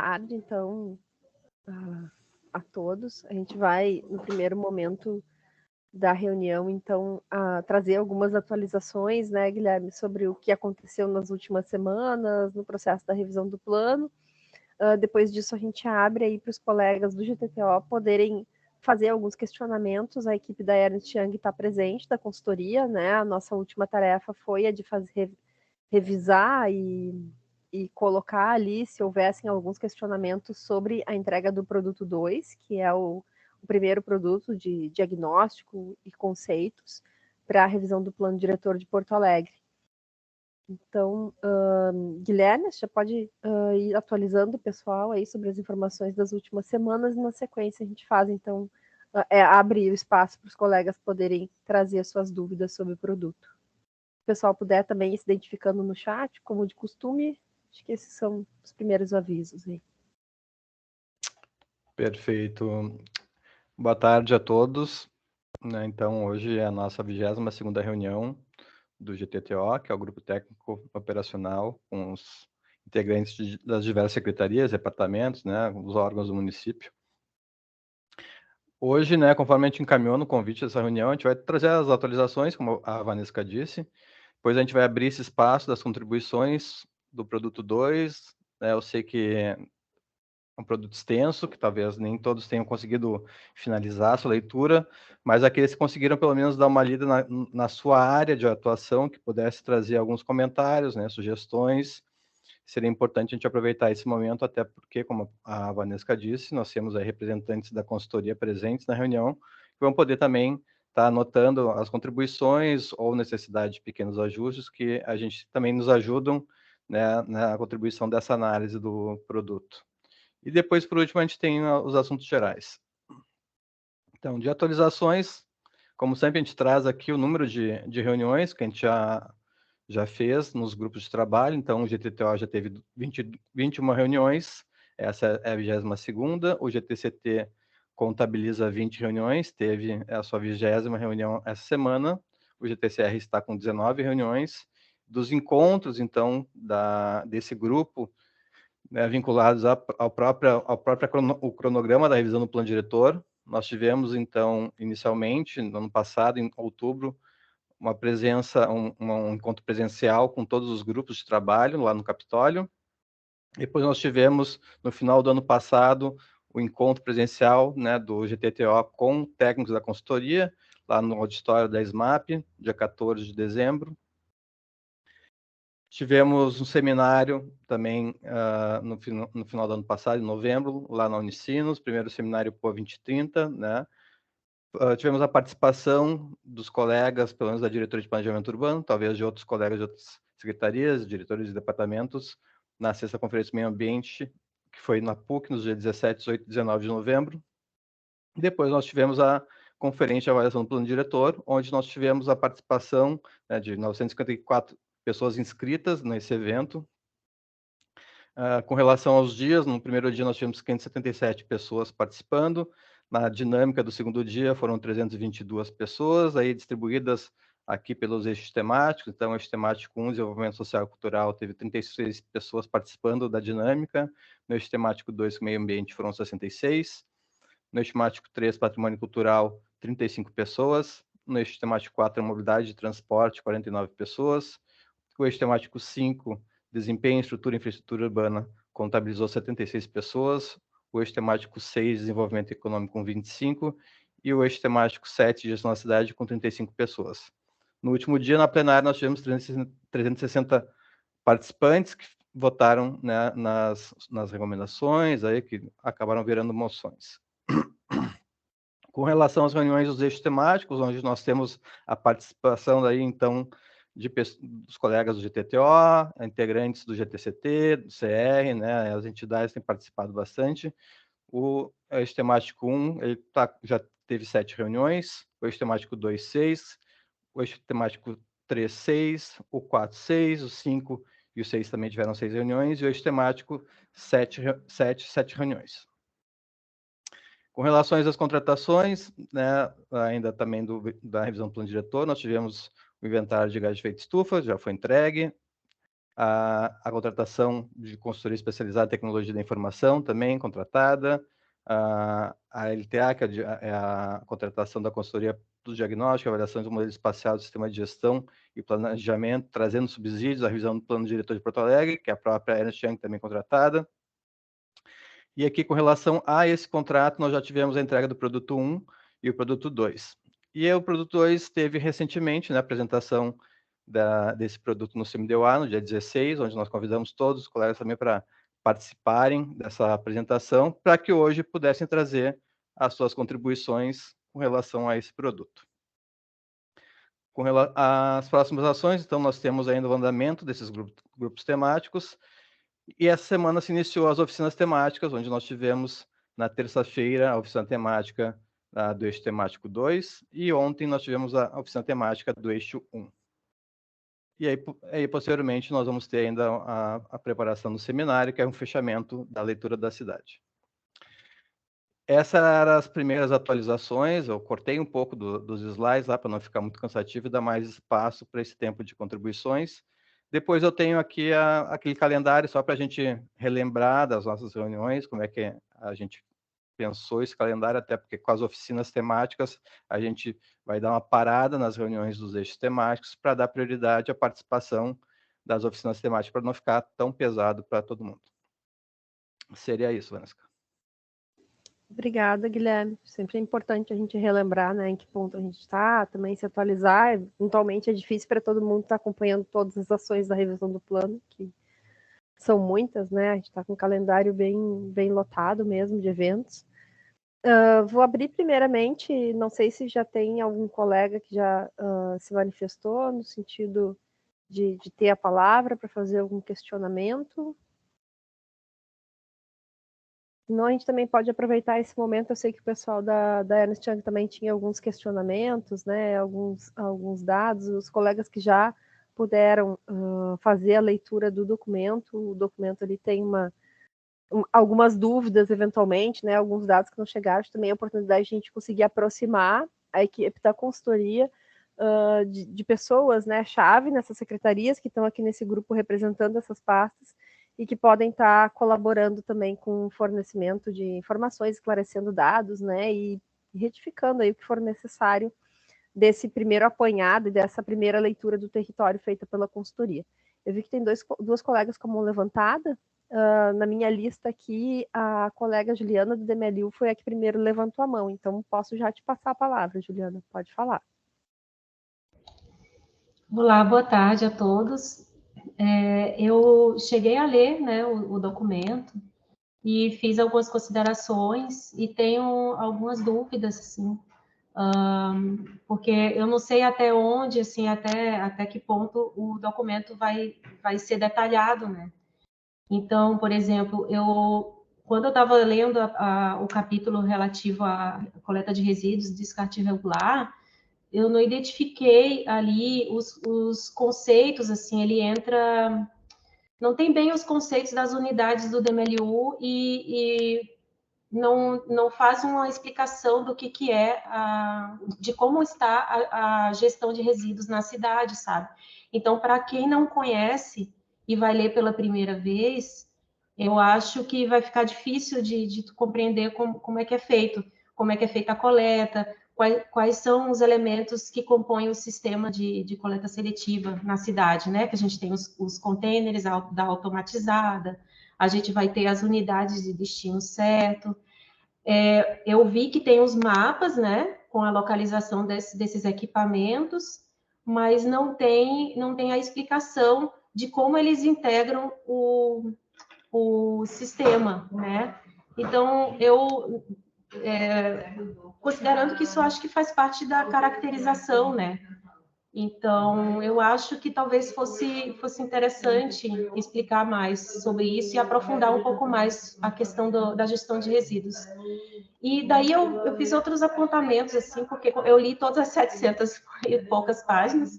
tarde, então, a todos. A gente vai, no primeiro momento da reunião, então, trazer algumas atualizações, né, Guilherme, sobre o que aconteceu nas últimas semanas, no processo da revisão do plano. Depois disso, a gente abre aí para os colegas do GTTO poderem fazer alguns questionamentos. A equipe da Ernst Young está presente, da consultoria, né? A nossa última tarefa foi a de revisar e colocar ali, se houvessem alguns questionamentos sobre a entrega do produto 2, que é o primeiro produto de diagnóstico e conceitos para a revisão do plano diretor de Porto Alegre. Então, Guilherme, você já pode ir atualizando o pessoal aí sobre as informações das últimas semanas e na sequência a gente faz, então, abre o espaço para os colegas poderem trazer as suas dúvidas sobre o produto. Se o pessoal puder também ir se identificando no chat, como de costume, acho que esses são os primeiros avisos aí. Perfeito. Boa tarde a todos. Então, hoje é a nossa 22ª reunião do GTTO, que é o Grupo Técnico Operacional, com os integrantes das diversas secretarias, departamentos, né, os órgãos do município. Hoje, né, conforme a gente encaminhou no convite dessa reunião, a gente vai trazer as atualizações, como a Vanessa disse, depois a gente vai abrir esse espaço das contribuições do produto 2, né, eu sei que é um produto extenso, que talvez nem todos tenham conseguido finalizar a sua leitura, mas aqueles que conseguiram pelo menos dar uma lida na sua área de atuação, que pudesse trazer alguns comentários, né, sugestões, seria importante a gente aproveitar esse momento, até porque, como a Vanessa disse, nós temos aí representantes da consultoria presentes na reunião, que vão poder também estar anotando as contribuições ou necessidade de pequenos ajustes, que a gente também nos ajudam, né, na contribuição dessa análise do produto. E depois, por último, a gente tem os assuntos gerais. Então, de atualizações, como sempre, a gente traz aqui o número de reuniões que a gente já fez nos grupos de trabalho. Então, o GTTO já teve 21 reuniões, essa é a 22ª. O GTCT contabiliza 20 reuniões, teve a sua 20ª reunião essa semana. O GTCR está com 19 reuniões. Dos encontros, então, desse grupo, né, vinculados ao próprio cronograma da revisão do plano diretor. Nós tivemos, então, inicialmente, no ano passado, em outubro, uma presença, um encontro presencial com todos os grupos de trabalho lá no Capitólio. Depois nós tivemos, no final do ano passado, o encontro presencial, né, do GTTO com técnicos da consultoria, lá no auditório da SMAP, dia 14 de dezembro. Tivemos um seminário também no final do ano passado, em novembro, lá na Unicinos, primeiro seminário PO 2030, né? Tivemos a participação dos colegas, pelo menos da diretoria de planejamento urbano, talvez de outros colegas de outras secretarias, diretores de departamentos, na sexta conferência do meio ambiente, que foi na PUC, nos dias 17, 18 e 19 de novembro. Depois nós tivemos a conferência de avaliação do plano diretor, onde nós tivemos a participação, né, de 954 pessoas inscritas nesse evento. Com relação aos dias, no primeiro dia nós tivemos 577 pessoas participando, na dinâmica do segundo dia foram 322 pessoas, aí distribuídas aqui pelos eixos temáticos. Então, o eixo temático 1, desenvolvimento social e cultural, teve 36 pessoas participando da dinâmica, no eixo temático 2, meio ambiente, foram 66, no eixo temático 3, patrimônio cultural, 35 pessoas, no eixo temático 4, mobilidade e transporte, 49 pessoas, o eixo temático 5, desempenho, estrutura e infraestrutura urbana, contabilizou 76 pessoas, o eixo temático 6, desenvolvimento econômico, com 25, e o eixo temático 7, gestão da cidade, com 35 pessoas. No último dia, na plenária, nós tivemos 360 participantes que votaram, né, nas recomendações, aí, que acabaram virando moções. Com relação às reuniões dos eixos temáticos, onde nós temos a participação daí, então, dos colegas do GTTO, integrantes do GTCT, do CR, né, as entidades têm participado bastante. O eixo temático 1, ele já teve 7 reuniões, o eixo temático 2, 6, o eixo temático 3, 6, o 4, 6, o 5 e o 6 também tiveram 6 reuniões, e o eixo temático 7 reuniões. Com relação às contratações, né, ainda também da revisão do plano diretor, nós tivemos o inventário de gás de efeito estufa, já foi entregue. A contratação de consultoria especializada em tecnologia da informação também contratada, a LTA, que é a contratação da consultoria do diagnóstico, avaliação do modelo espacial do sistema de gestão e planejamento, trazendo subsídios, a revisão do plano diretor de Porto Alegre, que é a própria Ernst Young também contratada. E aqui, com relação a esse contrato, nós já tivemos a entrega do produto 1 e o produto 2. E o produto 2 teve recentemente, né, a apresentação desse produto no CMDOA, no dia 16, onde nós convidamos todos os colegas também para participarem dessa apresentação, para que hoje pudessem trazer as suas contribuições com relação a esse produto. Com relação às próximas ações, então, nós temos ainda o andamento desses grupos temáticos, e essa semana se iniciou as oficinas temáticas, onde nós tivemos, na terça-feira, a oficina temática do eixo temático 2, e ontem nós tivemos a oficina temática do eixo 1. E aí, posteriormente, nós vamos ter ainda a preparação do seminário, que é um fechamento da leitura da cidade. Essas eram as primeiras atualizações. Eu cortei um pouco dos slides lá, para não ficar muito cansativo e dar mais espaço para esse tempo de contribuições. Depois eu tenho aqui aquele calendário, só para a gente relembrar das nossas reuniões, como é que a gente pensou esse calendário, até porque com as oficinas temáticas, a gente vai dar uma parada nas reuniões dos eixos temáticos para dar prioridade à participação das oficinas temáticas, para não ficar tão pesado para todo mundo. Seria isso, Vanessa. Obrigada, Guilherme. Sempre é importante a gente relembrar, né, em que ponto a gente está, também se atualizar. Eventualmente é difícil para todo mundo estar acompanhando todas as ações da revisão do plano, que são muitas, né? A gente está com um calendário bem lotado mesmo de eventos. Vou abrir primeiramente, não sei se já tem algum colega que já se manifestou no sentido de ter a palavra para fazer algum questionamento. Senão a gente também pode aproveitar esse momento. Eu sei que o pessoal da Ernst Young também tinha alguns questionamentos, né, alguns dados, os colegas que já puderam fazer a leitura do documento. O documento ali tem algumas dúvidas, eventualmente, né, alguns dados que não chegaram, também a oportunidade de a gente conseguir aproximar a equipe da consultoria de pessoas, né, chave nessas secretarias que estão aqui nesse grupo representando essas pastas e que podem estar colaborando também com o fornecimento de informações, esclarecendo dados, né, e retificando aí o que for necessário desse primeiro apanhado e dessa primeira leitura do território feita pela consultoria. Eu vi que tem duas colegas com a mão levantada. Na minha lista aqui, a colega Juliana do DMLU foi a que primeiro levantou a mão, então posso já te passar a palavra, Juliana, pode falar. Olá, boa tarde a todos. Eu cheguei a ler, né, o documento e fiz algumas considerações e tenho algumas dúvidas, assim, porque eu não sei até onde, assim, até que ponto o documento vai ser detalhado, né? Então, por exemplo, quando eu estava lendo o capítulo relativo à coleta de resíduos de descarte irregular, eu não identifiquei ali os conceitos, assim, ele entra... Não tem bem os conceitos das unidades do DMLU e não faz uma explicação do que é, de como está a gestão de resíduos na cidade, sabe? Então, para quem não conhece e vai ler pela primeira vez, eu acho que vai ficar difícil de compreender como é que é feito, como é que é feita a coleta, quais são os elementos que compõem o sistema de coleta seletiva na cidade, né? Que a gente tem os containers da automatizada, a gente vai ter as unidades de destino certo. Eu vi que tem os mapas, né? Com a localização desses equipamentos, mas não tem a explicação de como eles integram o sistema, né? Então, considerando que isso acho que faz parte da caracterização, né? Então, eu acho que talvez fosse interessante explicar mais sobre isso e aprofundar um pouco mais a questão da gestão de resíduos. E daí eu fiz outros apontamentos, assim, porque eu li todas as 700 e poucas páginas.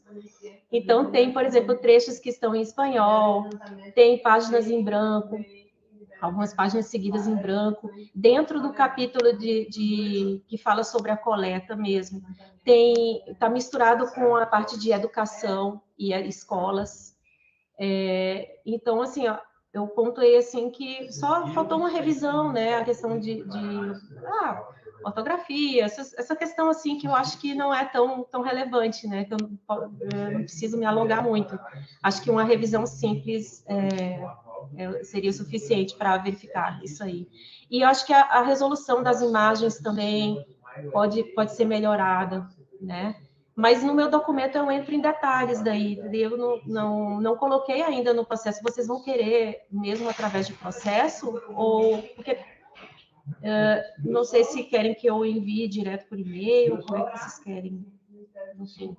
Então, tem, por exemplo, trechos que estão em espanhol, tem páginas em branco, algumas páginas seguidas em branco, dentro do capítulo que fala sobre a coleta mesmo. Está misturado com a parte de educação e escolas. Então, assim, ó, eu pontuei assim que só faltou uma revisão, né? A questão de ortografia, essa questão assim que eu acho que não é tão relevante, né? Que eu não preciso me alongar muito. Acho que uma revisão simples seria suficiente para verificar isso aí. E eu acho que a resolução das imagens também pode ser melhorada, né? Mas no meu documento eu entro em detalhes daí, eu não coloquei ainda no processo. Vocês vão querer mesmo através de processo? Ou porque não sei se querem que eu envie direto por e-mail, como é que vocês querem? Enfim.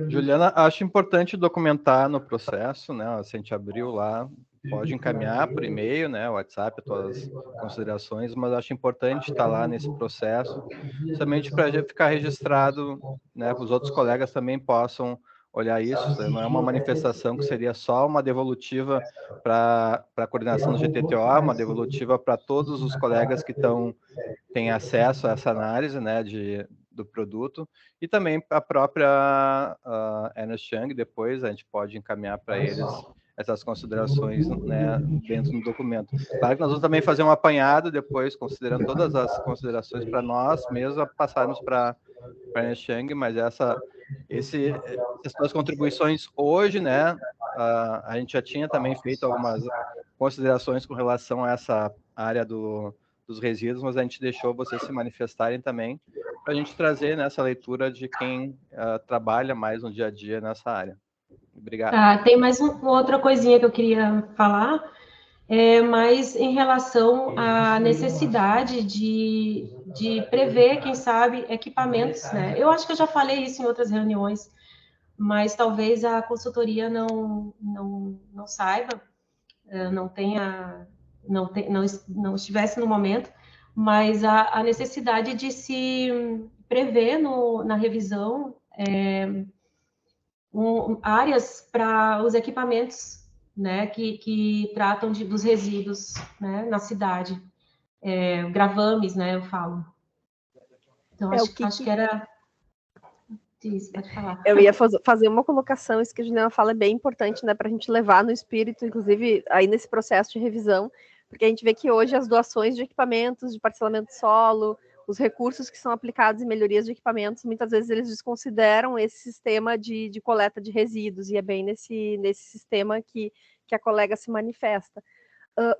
Juliana, acho importante documentar no processo, né? Se a gente abriu lá, pode encaminhar por e-mail, né? WhatsApp, as tuas considerações, mas acho importante estar lá nesse processo, somente para ficar registrado, né? Para os outros colegas também possam olhar isso. Não é uma manifestação que seria só uma devolutiva para a coordenação do GTTO, uma devolutiva para todos os colegas que têm acesso a essa análise, né? Do produto, e também a própria Ernst Young, depois a gente pode encaminhar para eles essas considerações, né, dentro do documento. Claro que nós vamos também fazer um apanhado depois, considerando todas as considerações para nós mesmos passarmos para Ernst Young, mas essas duas contribuições hoje, né, a gente já tinha também feito algumas considerações com relação a essa área dos resíduos, mas a gente deixou vocês se manifestarem também, para a gente trazer nessa leitura de quem trabalha mais no dia a dia nessa área. Obrigado. Tem mais outra coisinha que eu queria falar, mas em relação à necessidade de prever, quem sabe, equipamentos, né? Eu acho que eu já falei isso em outras reuniões, mas talvez a consultoria não saiba, não estivesse no momento, mas a necessidade de se prever na revisão áreas para os equipamentos, né, que tratam dos resíduos, né, na cidade, gravames, né, eu falo. Então, acho que era... Isso, pode falar. Eu ia fazer uma colocação, isso que a Juliana fala é bem importante, né, para a gente levar no espírito, inclusive, aí nesse processo de revisão, porque a gente vê que hoje as doações de equipamentos, de parcelamento de solo, os recursos que são aplicados em melhorias de equipamentos, muitas vezes eles desconsideram esse sistema de coleta de resíduos, e é bem nesse sistema que a colega se manifesta.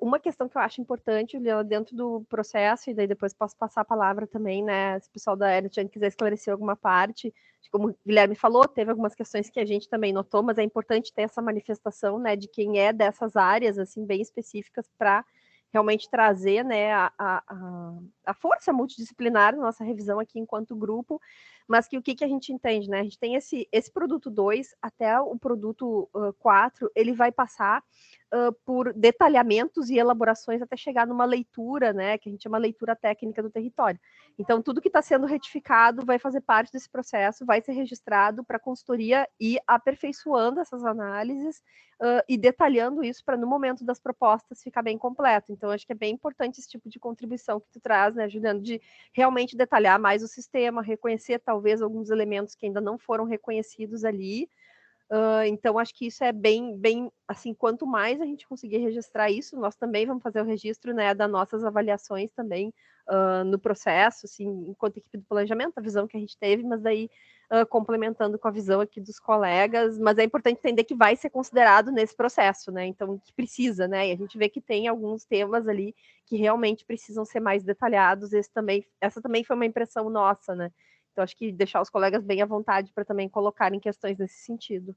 Uma questão que eu acho importante, Juliana, dentro do processo, e daí depois posso passar a palavra também, né, se o pessoal da Ernst quiser esclarecer alguma parte, como o Guilherme falou, teve algumas questões que a gente também notou, mas é importante ter essa manifestação, né, de quem é dessas áreas, assim, bem específicas, para realmente trazer, né, a força multidisciplinar na nossa revisão aqui enquanto grupo, mas que o que a gente entende, né, a gente tem esse produto 2 até o produto 4, ele vai passar por detalhamentos e elaborações até chegar numa leitura, né, que a gente chama leitura técnica do território. Então, tudo que está sendo retificado vai fazer parte desse processo, vai ser registrado para a consultoria ir aperfeiçoando essas análises e detalhando isso para, no momento das propostas, ficar bem completo. Então, acho que é bem importante esse tipo de contribuição que tu traz, né, Juliano, de realmente detalhar mais o sistema, reconhecer talvez alguns elementos que ainda não foram reconhecidos ali. Então, acho que isso é bem, assim, quanto mais a gente conseguir registrar isso, nós também vamos fazer o registro, né, das nossas avaliações também no processo, assim, enquanto equipe do planejamento, a visão que a gente teve, mas daí complementando com a visão aqui dos colegas, mas é importante entender que vai ser considerado nesse processo, né, então, que precisa, né, e a gente vê que tem alguns temas ali que realmente precisam ser mais detalhados, essa também foi uma impressão nossa, né. Então, acho que deixar os colegas bem à vontade para também colocarem questões nesse sentido.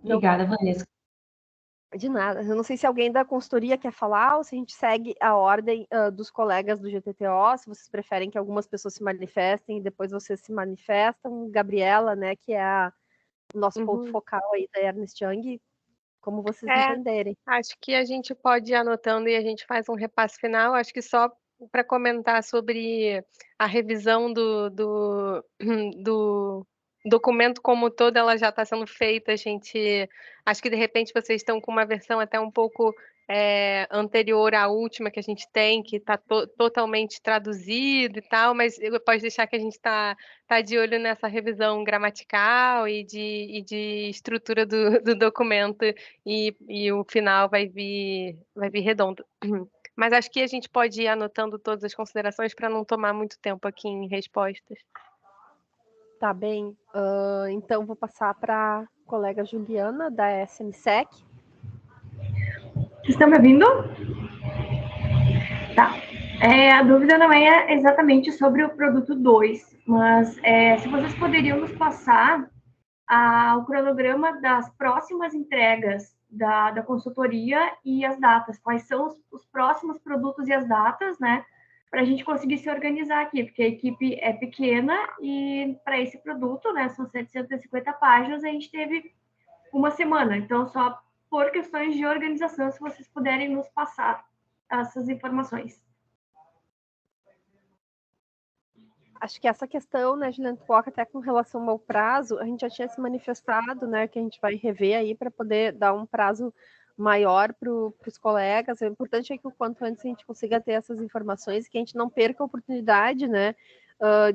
Obrigada, Vanessa. De nada. Eu não sei se alguém da consultoria quer falar ou se a gente segue a ordem dos colegas do GTTO, se vocês preferem que algumas pessoas se manifestem e depois vocês se manifestam. Gabriela, né, que é o nosso ponto focal aí da Ernst Young, como vocês entenderem. Acho que a gente pode ir anotando e a gente faz um repasse final. Acho que só para comentar sobre a revisão do documento como todo, ela já está sendo feita. Acho que de repente vocês estão com uma versão até um pouco anterior à última que a gente tem, que está totalmente traduzido e tal, mas pode deixar que a gente está de olho nessa revisão gramatical e de estrutura do documento, e o final vai vir redondo. Mas acho que a gente pode ir anotando todas as considerações para não tomar muito tempo aqui em respostas. Tá bem. Então, vou passar para a colega Juliana, da SMSEC. Estão me ouvindo? Tá. A dúvida não é exatamente sobre o produto 2, mas se vocês poderiam nos passar o cronograma das próximas entregas da consultoria e as datas. Quais são os próximos produtos e as datas, né? Para a gente conseguir se organizar aqui, porque a equipe é pequena e para esse produto, né, são 750 páginas, a gente teve uma semana. Então, só por questões de organização, se vocês puderem nos passar essas informações. Acho que essa questão, né, Juliana, tu coloca até com relação ao prazo, a gente já tinha se manifestado, né, que a gente vai rever aí para poder dar um prazo maior para os colegas. O importante é que o quanto antes a gente consiga ter essas informações, que a gente não perca a oportunidade, né,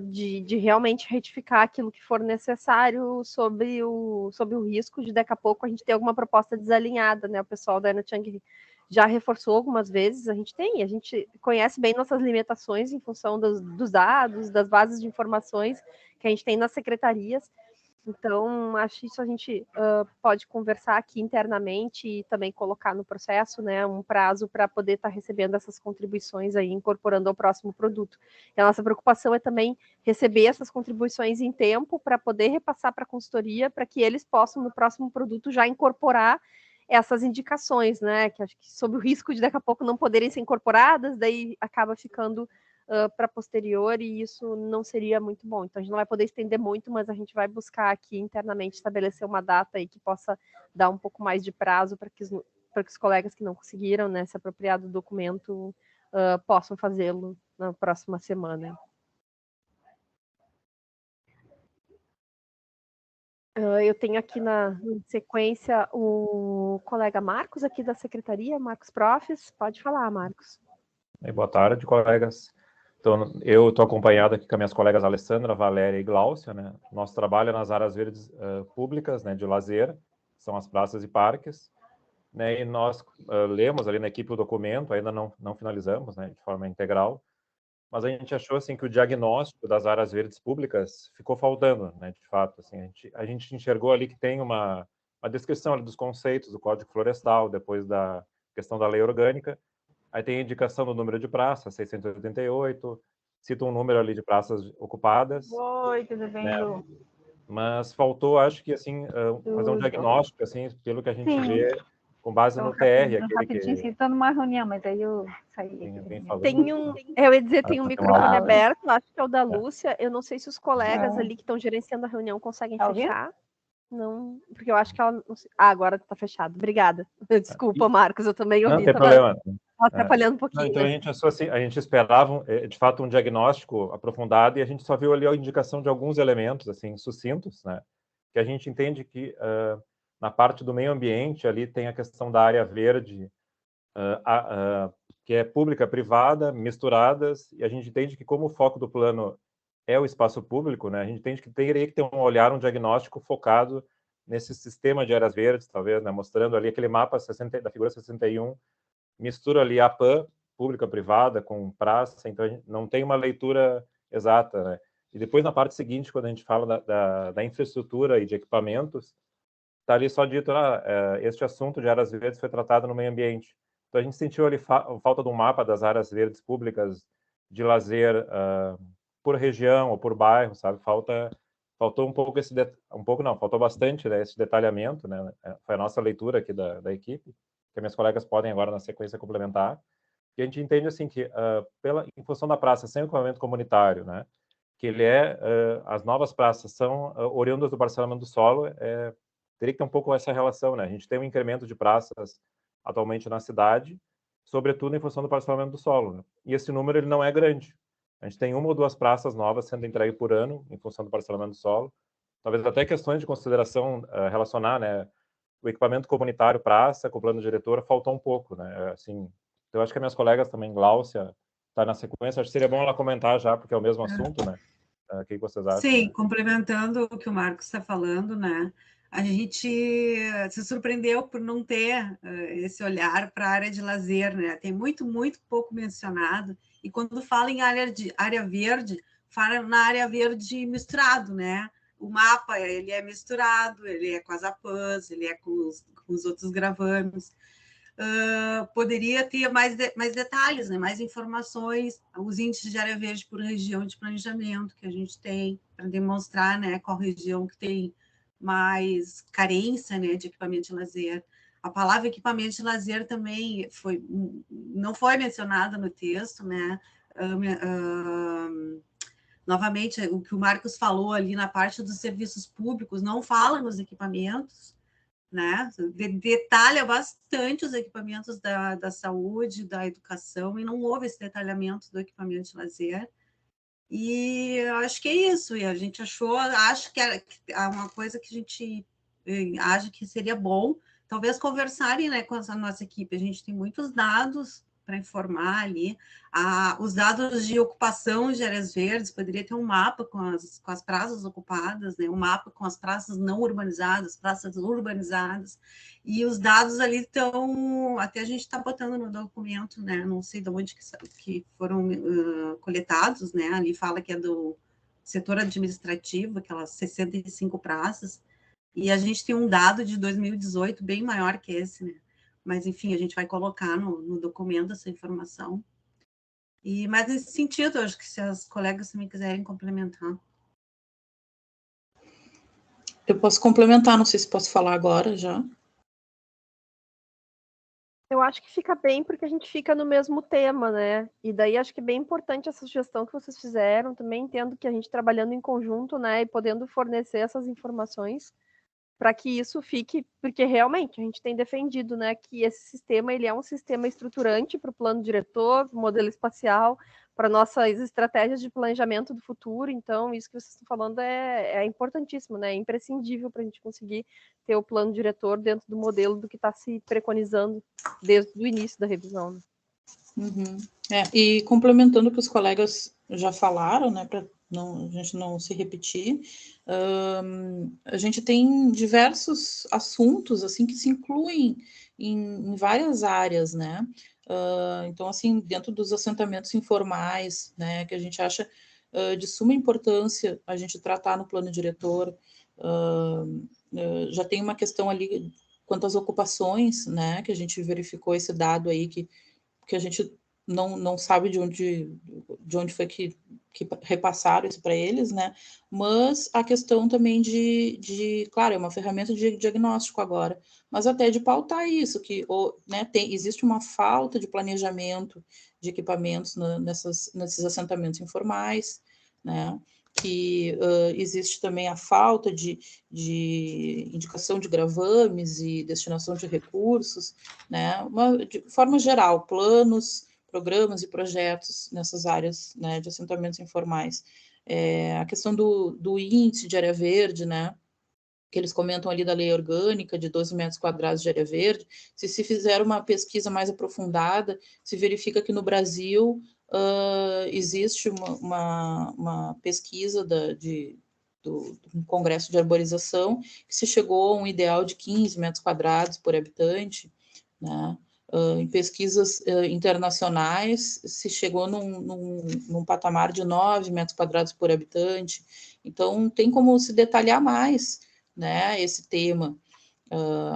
de realmente retificar aquilo que for necessário sobre o risco de daqui a pouco a gente ter alguma proposta desalinhada, né? O pessoal da Chang já reforçou algumas vezes, a gente conhece bem nossas limitações em função dos dados, das bases de informações que a gente tem nas secretarias. Então, acho que isso a gente pode conversar aqui internamente e também colocar no processo, né, um prazo para poder estar recebendo essas contribuições aí, incorporando ao próximo produto. E a nossa preocupação é também receber essas contribuições em tempo para poder repassar para a consultoria, para que eles possam, no próximo produto, já incorporar essas indicações, né, que acho que sob o risco de daqui a pouco não poderem ser incorporadas, daí acaba ficando para posterior, e isso não seria muito bom. Então, a gente não vai poder estender muito, mas a gente vai buscar aqui internamente estabelecer uma data aí que possa dar um pouco mais de prazo para que os colegas que não conseguiram, né, se apropriar do documento possam fazê-lo na próxima semana. Eu tenho aqui na sequência o colega Marcos, aqui da secretaria, Marcos Profes. Pode falar, Marcos. Boa tarde, colegas. Então, eu estou acompanhado aqui com as minhas colegas Alessandra, Valéria e Gláucia, né? Nosso trabalho é nas áreas verdes públicas, né, de lazer, são as praças e parques, né? E nós lemos ali na equipe o documento, ainda não finalizamos, né, de forma integral, mas a gente achou assim que o diagnóstico das áreas verdes públicas ficou faltando, né, de fato. Assim, a gente enxergou ali que tem uma descrição ali dos conceitos do Código Florestal, depois da questão da lei orgânica. Aí tem a indicação do número de praças, 688, cita um número ali de praças ocupadas. Oi, tudo bem, né? Lu? Mas faltou, acho que, assim, fazer um diagnóstico, assim, pelo que a gente vê, com base no TR. Rapidinho, sim, estou numa reunião, mas aí eu saí. Eu ia dizer, tem um microfone aberto, acho que é o da Lúcia. Eu não sei se os colegas ali que estão gerenciando a reunião conseguem fechar. Não, porque eu acho que ela... agora está fechado. Obrigada. Desculpa, Marcos, eu também ouvi. Não tem problema. Atrapalhando um pouquinho. Então, a gente achou assim, a gente esperava, de fato, um diagnóstico aprofundado, e a gente só viu ali a indicação de alguns elementos, assim, sucintos, né? Que a gente entende que, na parte do meio ambiente, ali tem a questão da área verde, que é pública, privada, misturadas, e a gente entende que, como o foco do plano é o espaço público, né? A gente entende que teria que ter um olhar, um diagnóstico focado nesse sistema de áreas verdes, talvez, né? Mostrando ali aquele mapa da figura 61, mistura ali a PAN, pública-privada, com praça, então a gente não tem uma leitura exata, né? E depois, na parte seguinte, quando a gente fala da infraestrutura e de equipamentos, está ali só dito, este assunto de áreas verdes foi tratado no meio ambiente. Então, a gente sentiu ali falta de um mapa das áreas verdes públicas de lazer por região ou por bairro, sabe? Faltou um pouco faltou bastante, né, esse detalhamento, né? Foi a nossa leitura aqui da equipe, que minhas colegas podem agora, na sequência, complementar. E a gente entende, assim, que em função da praça sem equipamento comunitário, né, que as novas praças são oriundas do parcelamento do solo, teria que ter um pouco essa relação, né? A gente tem um incremento de praças atualmente na cidade, sobretudo em função do parcelamento do solo, né? E esse número ele não é grande. A gente tem 1 ou 2 praças novas sendo entregues por ano, em função do parcelamento do solo. Talvez até questões de consideração relacionar, né, o equipamento comunitário praça, com o plano diretor, faltou um pouco, né? Assim, eu acho que as minhas colegas também, Gláucia, está na sequência, acho que seria bom ela comentar já, porque é o mesmo assunto, né? O que vocês acham? Sim, né? complementando o que o Marcos está falando, né? A gente se surpreendeu por não ter esse olhar para a área de lazer, né? Tem muito pouco mencionado. E quando fala em área verde, fala na área verde misturado, né? O mapa ele é misturado, ele é com as APANs, ele é com os outros gravames. Poderia ter mais detalhes, né? Mais informações, os índices de área verde por região de planejamento que a gente tem, para demonstrar, né, qual região que tem mais carência, né, de equipamento de lazer. A palavra equipamento de lazer também não foi mencionada no texto, né? Novamente, o que o Marcos falou ali na parte dos serviços públicos, não fala nos equipamentos, né? Detalha bastante os equipamentos da saúde, da educação, e não houve esse detalhamento do equipamento de lazer. E eu acho que é isso, e a gente acho que é uma coisa que a gente acha que seria bom, talvez conversarem, né, com a nossa equipe. A gente tem muitos dados para informar ali. Os dados de ocupação de áreas verdes, poderia ter um mapa com as praças ocupadas, né? Um mapa com as praças não urbanizadas, praças urbanizadas, e os dados ali estão, até a gente está botando no documento, né? Não sei de onde que foram coletados, né? Ali fala que é do setor administrativo, aquelas 65 praças, e a gente tem um dado de 2018 bem maior que esse, né? Mas, enfim, a gente vai colocar no documento essa informação. Mas, nesse sentido, eu acho que se as colegas também quiserem complementar. Eu posso complementar, não sei se posso falar agora já. Eu acho que fica bem, porque a gente fica no mesmo tema, né? E daí acho que é bem importante essa sugestão que vocês fizeram. Também entendo que a gente trabalhando em conjunto, né, e podendo fornecer essas informações, para que isso fique, porque realmente a gente tem defendido, né, que esse sistema ele é um sistema estruturante para o plano diretor, modelo espacial, para nossas estratégias de planejamento do futuro. Então, isso que vocês estão falando é importantíssimo, né, é imprescindível para a gente conseguir ter o plano diretor dentro do modelo do que está se preconizando desde o início da revisão. Né? Uhum. E complementando o que os colegas já falaram, né, para a gente não se repetir, a gente tem diversos assuntos assim que se incluem em várias áreas, né? Então, assim, dentro dos assentamentos informais, né, que a gente acha de suma importância a gente tratar no plano diretor, já tem uma questão ali quanto às ocupações, né, que a gente verificou esse dado aí que a gente não sabe de onde foi que repassaram isso para eles, né? Mas a questão também claro, é uma ferramenta de diagnóstico agora, mas até de pautar isso, que né, existe uma falta de planejamento de equipamentos nesses assentamentos informais, né? Que existe também a falta de indicação de gravames e destinação de recursos, né? De forma geral, planos, programas e projetos nessas áreas, né, de assentamentos informais. A questão do índice de área verde, né, que eles comentam ali da lei orgânica de 12 metros quadrados de área verde, se fizer uma pesquisa mais aprofundada, se verifica que no Brasil existe uma pesquisa do Congresso de Arborização, que se chegou a um ideal de 15 metros quadrados por habitante, né? Em pesquisas internacionais, se chegou num patamar de 9 metros quadrados por habitante. Então, tem como se detalhar mais, né, esse tema,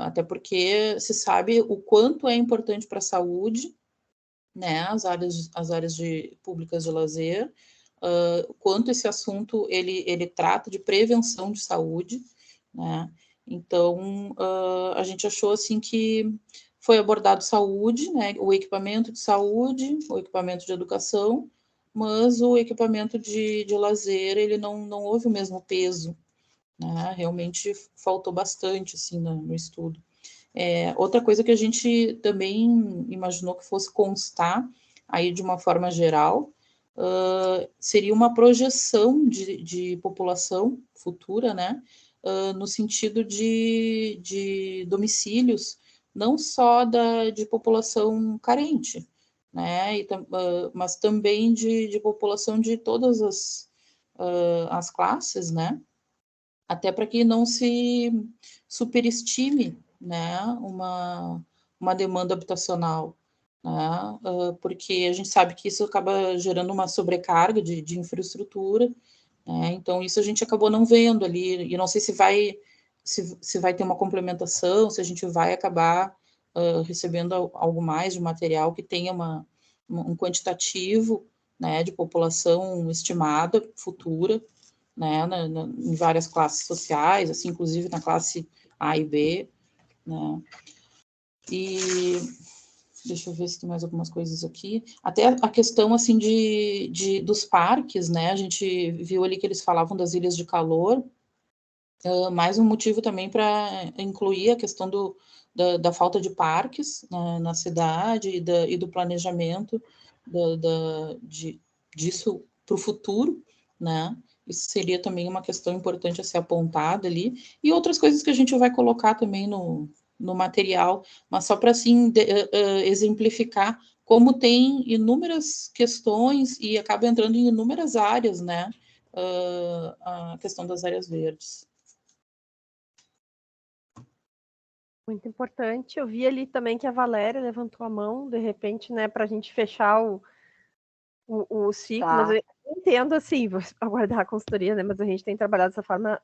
até porque se sabe o quanto é importante para a saúde, né, as áreas públicas de lazer, quanto esse assunto ele trata de prevenção de saúde, né? Então, a gente achou assim que foi abordado saúde, né, o equipamento de saúde, o equipamento de educação, mas o equipamento de lazer, ele não houve o mesmo peso, né? Realmente faltou bastante assim no estudo. Outra coisa que a gente também imaginou que fosse constar aí de uma forma geral, seria uma projeção de população futura, né, no sentido de domicílios, não só de população carente, né? Mas também de população de todas as classes, né? Até para que não se superestime, né, uma demanda habitacional, né? Porque a gente sabe que isso acaba gerando uma sobrecarga de infraestrutura, né? Então isso a gente acabou não vendo ali, e não sei se vai ter uma complementação, se a gente vai acabar recebendo algo mais de material que tenha um quantitativo, né, de população estimada futura, né, em várias classes sociais, assim, inclusive na classe A e B, né? E deixa eu ver se tem mais algumas coisas aqui. Até a questão, assim, dos parques, né? A gente viu ali que eles falavam das ilhas de calor, mais um motivo também para incluir a questão da falta de parques na cidade e do planejamento disso para o futuro, né? Isso seria também uma questão importante a ser apontada ali. E outras coisas que a gente vai colocar também no material, mas só para, assim, exemplificar como tem inúmeras questões e acaba entrando em inúmeras áreas, né? A questão das áreas verdes. Muito importante. Eu vi ali também que a Valéria levantou a mão, de repente, né, para a gente fechar o ciclo, Tá. mas eu entendo, assim, vou aguardar a consultoria, né, mas a gente tem trabalhado dessa forma,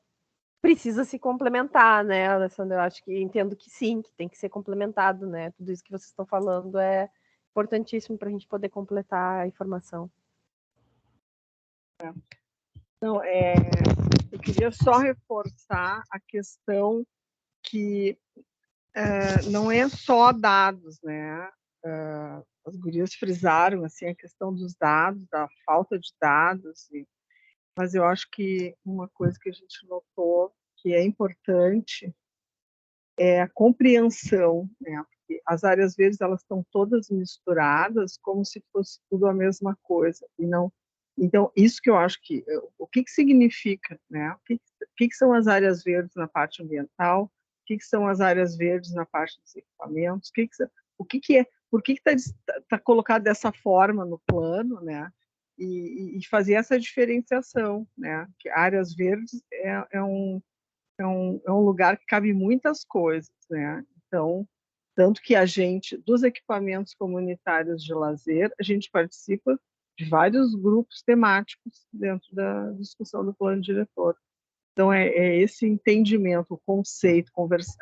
precisa se complementar, né, Alessandra? Eu acho que entendo que sim, que tem que ser complementado, né, tudo isso que vocês estão falando é importantíssimo para a gente poder completar a informação. Não, eu queria só reforçar a questão que não é só dados, né? As gurias frisaram assim, a questão dos dados, da falta de dados, mas eu acho que uma coisa que a gente notou que é importante é a compreensão, né? Porque as áreas verdes elas estão todas misturadas como se fosse tudo a mesma coisa e não. Então isso que eu acho que o que significa, né? O que são as áreas verdes na parte ambiental? O que são as áreas verdes na parte dos equipamentos? O que é? Por que está colocado dessa forma no plano, né? E fazer essa diferenciação, né? Que áreas verdes é um lugar que cabe muitas coisas, né? Então, tanto que a gente, dos equipamentos comunitários de lazer, a gente participa de vários grupos temáticos dentro da discussão do plano diretor. Então, é esse entendimento, o conceito,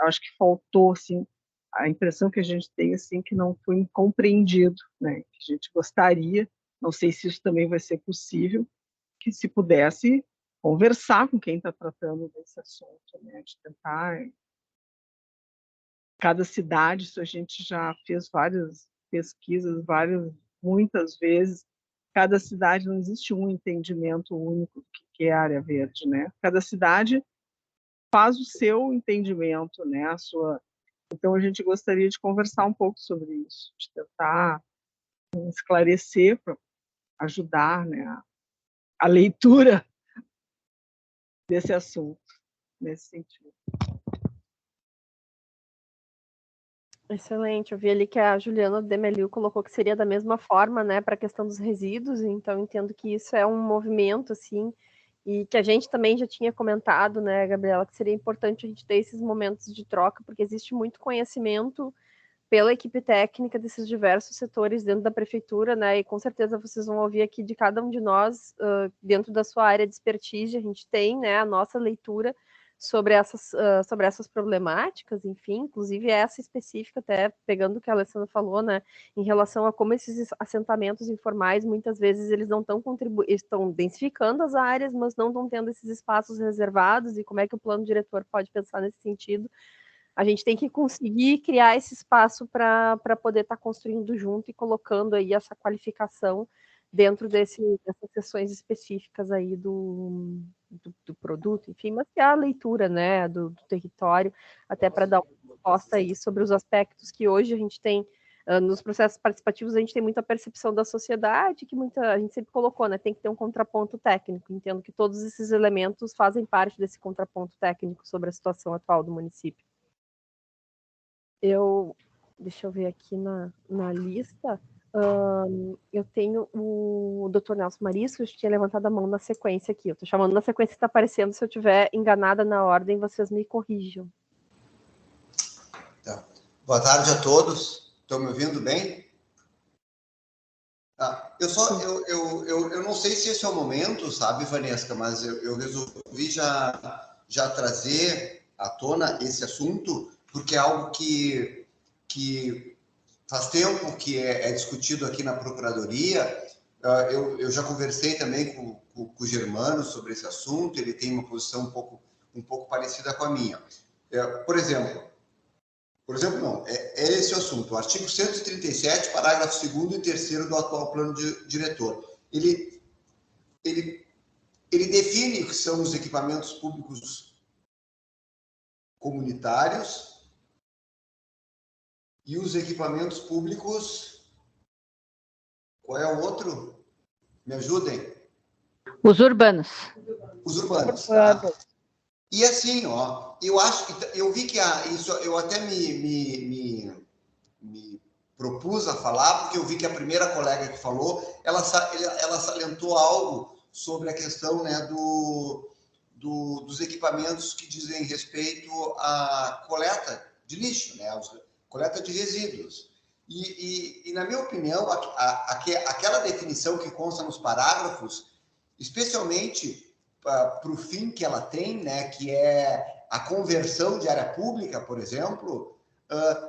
acho que faltou, assim, a impressão que a gente tem, assim, que não foi compreendido, né? Que a gente gostaria, não sei se isso também vai ser possível, que se pudesse conversar com quem está tratando desse assunto, né? De tentar. Cada cidade, isso a gente já fez várias pesquisas, muitas vezes. Cada cidade não existe um entendimento único do que é área verde, né? Cada cidade faz o seu entendimento, né? A sua. Então a gente gostaria de conversar um pouco sobre isso, de tentar esclarecer para ajudar, né? A leitura desse assunto, nesse sentido. Excelente, eu vi ali que a Juliana Demeliu colocou que seria da mesma forma, né, para a questão dos resíduos, então entendo que isso é um movimento, assim, e que a gente também já tinha comentado, né, Gabriela, que seria importante a gente ter esses momentos de troca, porque existe muito conhecimento pela equipe técnica desses diversos setores dentro da prefeitura, né, e com certeza vocês vão ouvir aqui de cada um de nós, dentro da sua área de expertise, a gente tem, né, a nossa leitura sobre essas problemáticas, enfim, inclusive essa específica, até pegando o que a Alessandra falou, né, em relação a como esses assentamentos informais, muitas vezes eles não estão densificando as áreas, mas não estão tendo esses espaços reservados, e como é que o plano diretor pode pensar nesse sentido. A gente tem que conseguir criar esse espaço para poder estar construindo junto e colocando aí essa qualificação dentro dessas sessões específicas aí do produto, enfim, mas que é a leitura, né, do território, até para dar uma resposta aí sobre os aspectos que hoje a gente tem Nos processos participativos, a gente tem muita percepção da sociedade, que a gente sempre colocou, né? Tem que ter um contraponto técnico. Entendo que todos esses elementos fazem parte desse contraponto técnico sobre a situação atual do município. Deixa eu ver aqui na lista. Eu tenho o Dr. Nelson Marisco, que tinha levantado a mão na sequência aqui. Eu estou chamando na sequência que está aparecendo. Se eu estiver enganada na ordem, vocês me corrijam. Tá. Boa tarde a todos. Estão me ouvindo bem? Eu não sei se esse é o momento, sabe, Vanesca, mas eu resolvi já trazer à tona esse assunto, porque é algo que faz tempo que é discutido aqui na Procuradoria. Eu já conversei também com o Germano sobre esse assunto, ele tem uma posição um pouco parecida com a minha. Por exemplo, não, é esse o assunto. O artigo 137, parágrafo 2º e 3º do atual plano diretor. Ele define o que são os equipamentos públicos comunitários e os equipamentos públicos... Qual é o outro? Me ajudem. Os urbanos. Os urbanos, tá? E assim, eu vi que isso, eu até me propus a falar, porque eu vi que a primeira colega que falou, ela salientou algo sobre a questão, né, dos equipamentos que dizem respeito à coleta de lixo, né, coleta de resíduos. E na minha opinião, aquela definição que consta nos parágrafos, especialmente para o fim que ela tem, né, que é a conversão de área pública, por exemplo,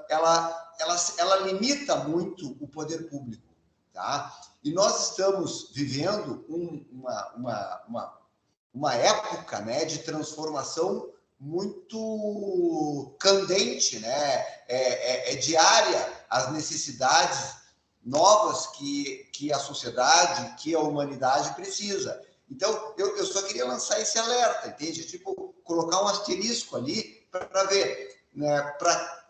ela limita muito o poder público, tá? E nós estamos vivendo uma época, né, de transformação muito candente, né? É diária as necessidades novas que a sociedade, que a humanidade precisa. Então, eu só queria lançar esse alerta, entende? Tipo, colocar um asterisco ali para ver, né?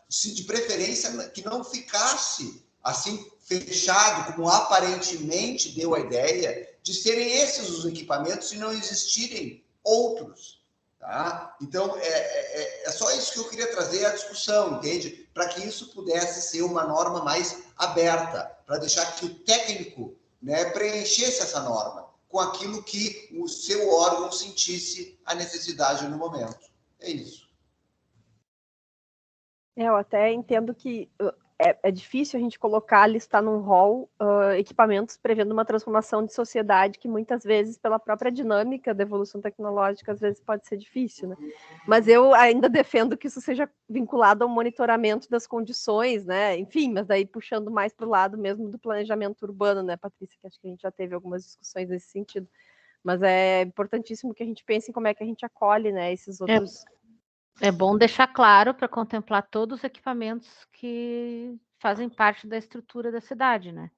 Se de preferência que não ficasse assim fechado, como aparentemente deu a ideia, de serem esses os equipamentos e não existirem outros. Tá? Então, é só isso que eu queria trazer à discussão, entende? Para que isso pudesse ser uma norma mais aberta, para deixar que o técnico, né, preenchesse essa norma com aquilo que o seu órgão sentisse a necessidade no momento. É isso. Eu até entendo que é difícil a gente colocar, listar num rol equipamentos prevendo uma transformação de sociedade que muitas vezes, pela própria dinâmica da evolução tecnológica, às vezes pode ser difícil, né? Mas eu ainda defendo que isso seja vinculado ao monitoramento das condições, né? Enfim, mas daí puxando mais para o lado mesmo do planejamento urbano, né, Patrícia? Que acho que a gente já teve algumas discussões nesse sentido. Mas é importantíssimo que a gente pense em como é que a gente acolhe, né, esses outros... É bom deixar claro para contemplar todos os equipamentos que fazem parte da estrutura da cidade, né?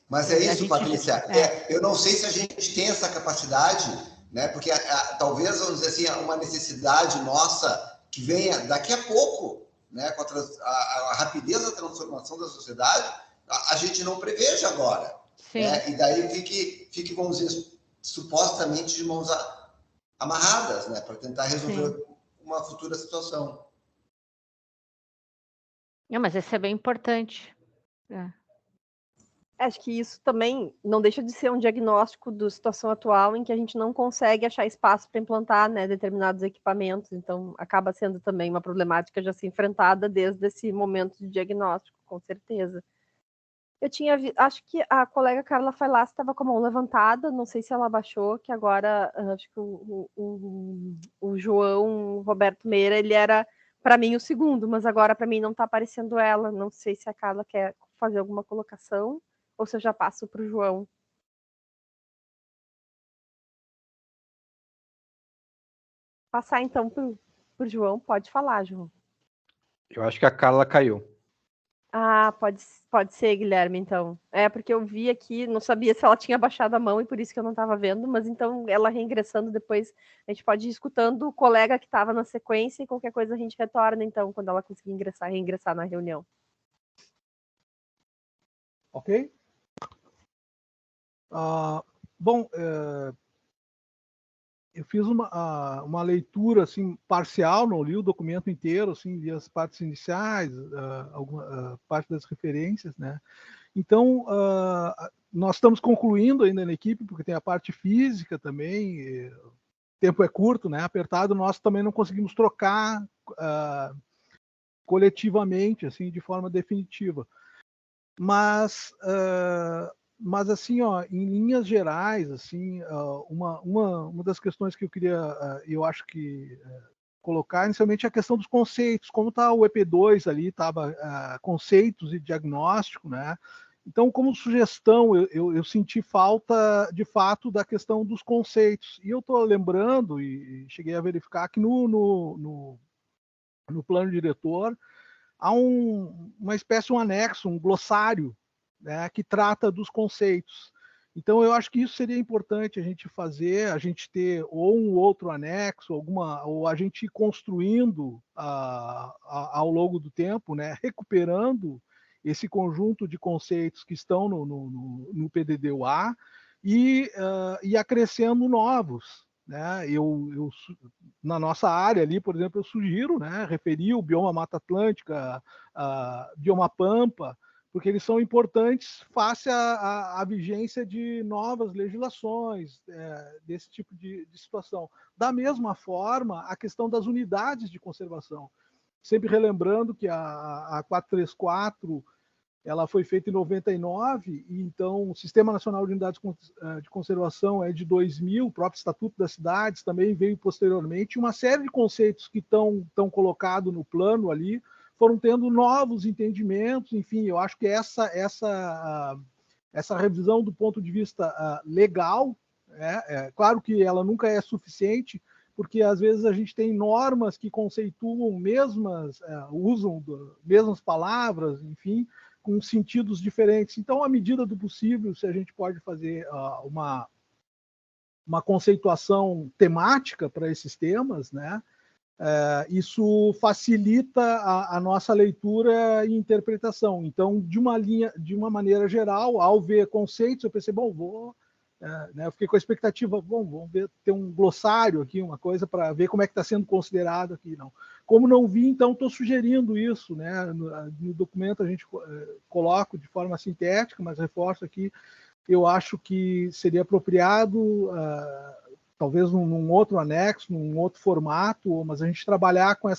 Mas é isso, Patrícia. Eu não sei se a gente tem essa capacidade, né? Porque talvez, vamos dizer assim, uma necessidade nossa que venha daqui a pouco, né? Com a rapidez da transformação da sociedade, a gente não preveja agora. Sim. Né? E daí fique, vamos dizer, supostamente de mãos amarradas, né? Para tentar resolver uma futura situação. Mas isso é bem importante. Acho que isso também não deixa de ser um diagnóstico da situação atual em que a gente não consegue achar espaço para implantar, né, determinados equipamentos, então acaba sendo também uma problemática já se enfrentada desde esse momento de diagnóstico, com certeza. Eu acho que a colega Carla Failas estava com a mão levantada, não sei se ela baixou, que agora acho que o João Roberto Meira, ele era para mim o segundo, mas agora para mim não está aparecendo ela, não sei se a Carla quer fazer alguma colocação ou se eu já passo para o João. Passar então para o João, pode falar, João. Eu acho que a Carla caiu. Ah, pode ser, Guilherme, então. Porque eu vi aqui, não sabia se ela tinha baixado a mão e por isso que eu não estava vendo, mas então ela reingressando depois, a gente pode ir escutando o colega que estava na sequência e qualquer coisa a gente retorna, então, quando ela conseguir reingressar na reunião. Ok? Bom, eu fiz uma leitura assim parcial, não li o documento inteiro, assim, li as partes iniciais, alguma parte das referências, né? Então, nós estamos concluindo ainda na equipe, porque tem a parte física também, o tempo é curto, né? Apertado, nós também não conseguimos trocar coletivamente, assim, de forma definitiva. Mas assim, ó, em linhas gerais, assim, uma das questões que eu queria, eu acho que colocar inicialmente é a questão dos conceitos, como está o EP2 ali, estava conceitos e diagnóstico, né? Então, como sugestão, eu senti falta, de fato, da questão dos conceitos. E eu estou lembrando, e cheguei a verificar, que no plano diretor há uma espécie de um anexo, um glossário, né, que trata dos conceitos. Então, eu acho que isso seria importante a gente fazer, a gente ter ou um outro anexo, ou a gente ir construindo ao longo do tempo, né, recuperando esse conjunto de conceitos que estão no PDD-UA e acrescendo novos. Né? Na nossa área ali, por exemplo, eu sugiro, né, referir o bioma Mata Atlântica, bioma Pampa, porque eles são importantes face à vigência de novas legislações, desse tipo de situação. Da mesma forma, a questão das unidades de conservação. Sempre relembrando que a 434 ela foi feita em 99, e então o Sistema Nacional de Unidades de Conservação é de 2000, o próprio Estatuto das Cidades também veio posteriormente. Uma série de conceitos que estão colocados no plano ali foram tendo novos entendimentos, enfim, eu acho que essa revisão do ponto de vista legal, claro que ela nunca é suficiente, porque às vezes a gente tem normas que conceituam usam mesmas palavras, enfim, com sentidos diferentes. Então, à medida do possível, se a gente pode fazer uma conceituação temática para esses temas, né? Isso facilita a nossa leitura e interpretação. Então, de uma maneira geral, ao ver conceitos, eu pensei, bom, eu fiquei com a expectativa, vamos ver, ter um glossário aqui, uma coisa para ver como é que está sendo considerado aqui. Não. Como não vi, então estou sugerindo isso. Né? No documento a gente coloca de forma sintética, mas reforço aqui, eu acho que seria apropriado, talvez num outro anexo, num outro formato, mas a gente trabalhar com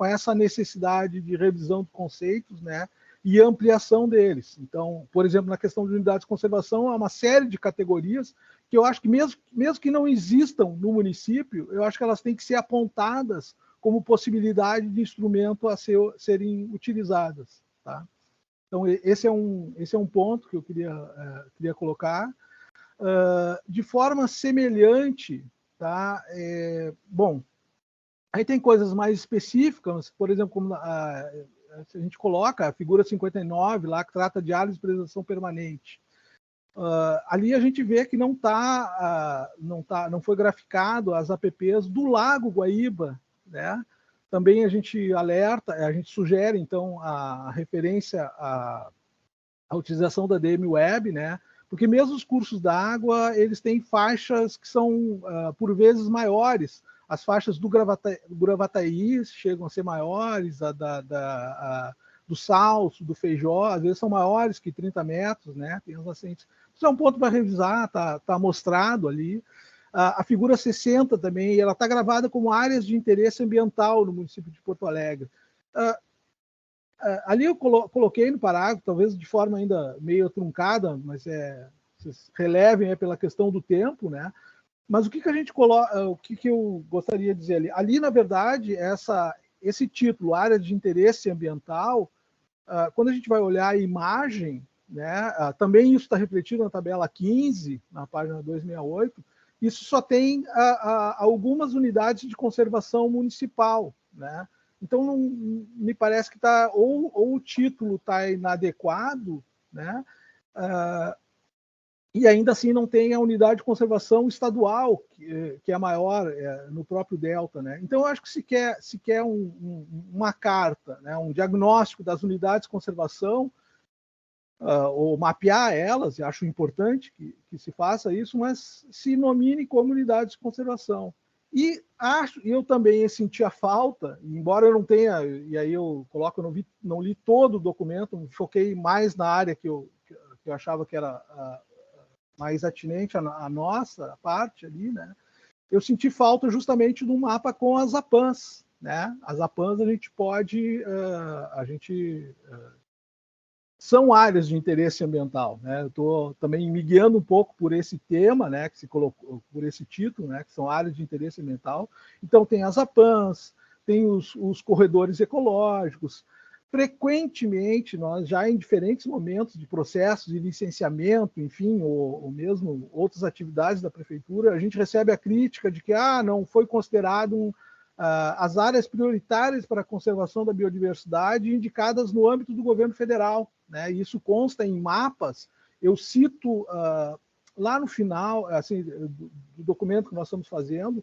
essa necessidade de revisão de conceitos, né? E ampliação deles. Então, por exemplo, na questão de unidades de conservação, há uma série de categorias que eu acho que mesmo que não existam no município, eu acho que elas têm que ser apontadas como possibilidade de instrumento a serem utilizadas. Tá? Então, esse é um ponto que eu queria colocar. De forma semelhante, tá? Bom, aí tem coisas mais específicas, por exemplo, como se a gente coloca a figura 59 lá, que trata de áreas de preservação permanente. Ali a gente vê que não foi graficado as APPs do Lago Guaíba, né? Também a gente alerta, a gente sugere, então, a referência à utilização da DM Web, né? Porque mesmo os cursos da água, eles têm faixas que são, por vezes, maiores. As faixas do Gravataí chegam a ser maiores, do Salso, do Feijó, às vezes são maiores que 30 metros, né? Tem os nascentes. Isso é um ponto para revisar, tá mostrado ali. A figura 60 também, ela está gravada como áreas de interesse ambiental no município de Porto Alegre. Ali eu coloquei no parágrafo, talvez de forma ainda meio truncada, mas vocês relevem pela questão do tempo, né? Mas o que a gente coloca, o que eu gostaria de dizer ali? Ali, na verdade, esse título, área de interesse ambiental, quando a gente vai olhar a imagem, né? Também isso está refletido na tabela 15, na página 268, isso só tem algumas unidades de conservação municipal, né? Então, não, me parece que ou o título está inadequado, né? E ainda assim não tem a unidade de conservação estadual, que é maior no próprio Delta. Né? Então, eu acho que se quer uma carta, né? Um diagnóstico das unidades de conservação, ou mapear elas, e acho importante que se faça isso, mas se nomine comunidades de conservação. E eu também senti a falta, embora eu não tenha, e aí eu coloco, eu não li todo o documento, me foquei mais na área que eu achava que era mais atinente à nossa parte ali, né? Eu senti falta justamente de um mapa com as APANs, né? As APANs a gente pode, são áreas de interesse ambiental, né? Eu estou também me guiando um pouco por esse tema, né? Que se colocou por esse título, né? Que são áreas de interesse ambiental. Então tem as APANs, tem os corredores ecológicos. Frequentemente, nós já em diferentes momentos de processos de licenciamento, enfim, ou mesmo outras atividades da prefeitura, a gente recebe a crítica de que não foi considerado as áreas prioritárias para a conservação da biodiversidade indicadas no âmbito do governo federal, né? Isso consta em mapas. Eu cito lá no final, assim, do documento que nós estamos fazendo,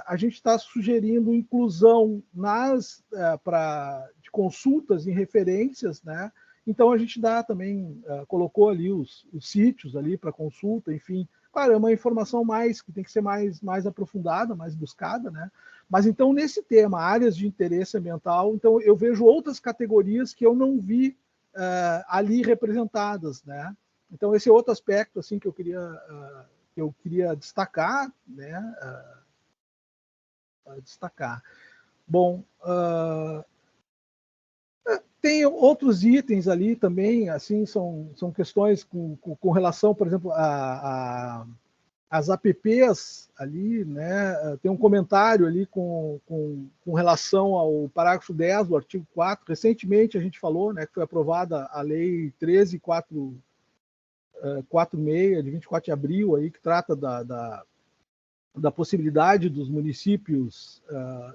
a gente está sugerindo inclusão de consultas em referências, né? Então a gente também colocou ali os sítios ali para consulta, enfim. Claro, é uma informação que tem que ser mais aprofundada, mais buscada, né? Mas então nesse tema, áreas de interesse ambiental, então eu vejo outras categorias que eu não vi ali representadas, né? Então esse é outro aspecto assim que eu queria destacar, né? Destacar. Bom, tem outros itens ali também, assim, são questões com relação, por exemplo, às APPs ali, né? Tem um comentário ali com relação ao parágrafo 10 do artigo 4. Recentemente a gente falou, né, que foi aprovada a Lei 13.446, de 24 de abril, aí, que trata da possibilidade dos municípios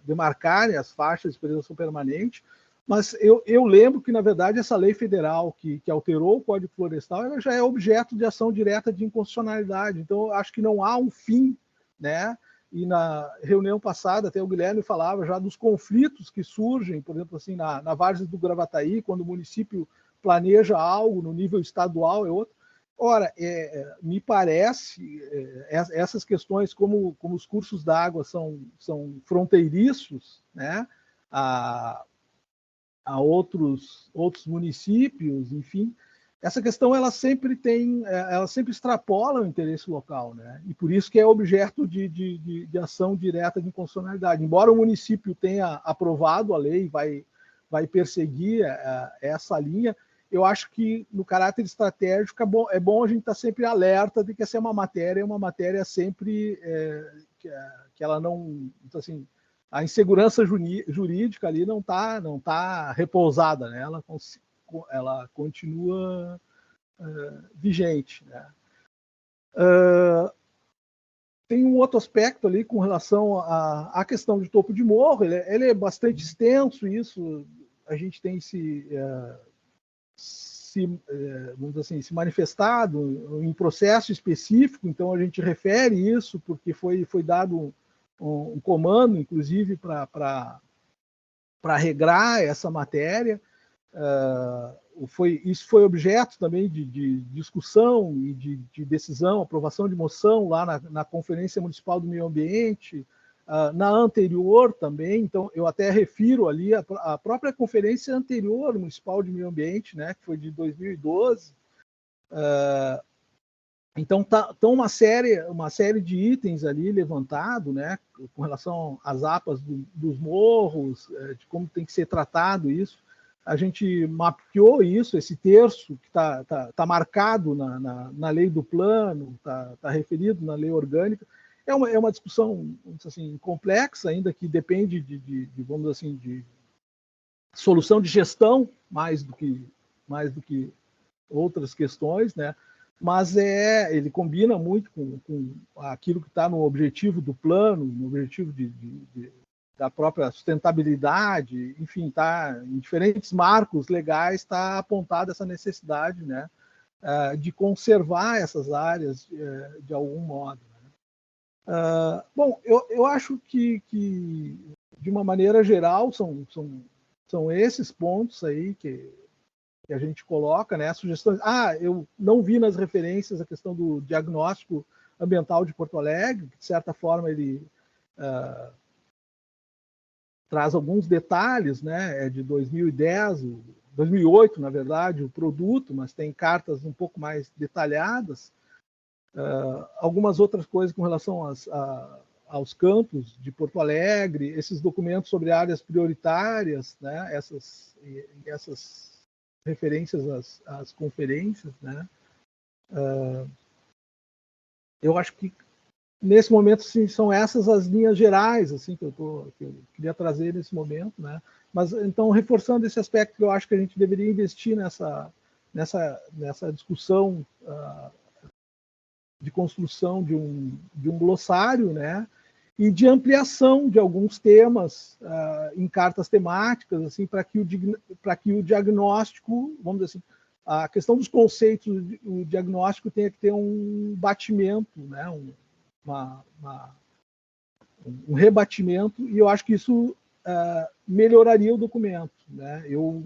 demarcarem as faixas de preservação permanente, mas eu lembro que, na verdade, essa lei federal que alterou o Código Florestal, ela já é objeto de ação direta de inconstitucionalidade, então eu acho que não há um fim, né? E na reunião passada, até o Guilherme falava já dos conflitos que surgem, por exemplo, assim, na Várzea do Gravataí, quando o município planeja algo no nível estadual, é outro. Ora, me parece, essas questões, como os cursos d'água são fronteiriços, né, a outros municípios, enfim, essa questão ela sempre extrapola o interesse local, né, e por isso que é objeto de ação direta de inconstitucionalidade. Embora o município tenha aprovado a lei, vai perseguir essa linha, eu acho que no caráter estratégico é bom a gente estar sempre alerta de que essa é uma matéria sempre que ela não, assim, a insegurança jurídica ali não tá repousada, né? Ela continua vigente, né? Tem um outro aspecto ali com relação à questão de topo de morro, ele é bastante extenso, isso a gente tem vamos dizer assim, se manifestado em processo específico, então a gente refere isso porque foi dado um comando, inclusive, para regrar essa matéria. Isso foi objeto também de discussão e de decisão, aprovação de moção lá na Conferência Municipal do Meio Ambiente, na anterior também, então eu até refiro ali a própria conferência anterior municipal de meio ambiente, né, que foi de 2012. Então uma série de itens ali levantado, né, com relação às APAs dos morros, de como tem que ser tratado isso. A gente mapeou isso, esse terço que tá marcado na lei do plano, tá referido na lei orgânica. É uma discussão, assim, complexa ainda, que depende vamos dizer assim, de solução de gestão mais do que outras questões, né? Mas ele combina muito com aquilo que está no objetivo do plano, no objetivo da própria sustentabilidade, enfim, em diferentes marcos legais está apontada essa necessidade, né, de conservar essas áreas de algum modo. Bom, eu acho que de uma maneira geral são esses pontos aí que a gente coloca, né? Sugestões. Eu não vi nas referências a questão do diagnóstico ambiental de Porto Alegre, que de certa forma ele traz alguns detalhes, né? É de 2010, 2008, na verdade, o produto, mas tem cartas um pouco mais detalhadas. Algumas outras coisas com relação aos campos de Porto Alegre, esses documentos sobre áreas prioritárias, né? Essas referências às conferências, né? Eu acho que nesse momento, sim, são essas as linhas gerais, assim, que eu queria trazer nesse momento, né? Mas então, reforçando esse aspecto, eu acho que a gente deveria investir nessa discussão de construção de um glossário, né? E de ampliação de alguns temas em cartas temáticas, assim, para que o diagnóstico, vamos dizer assim, a questão dos conceitos, o diagnóstico tenha que ter um batimento, né? Um rebatimento, e eu acho que isso melhoraria o documento, né? Eu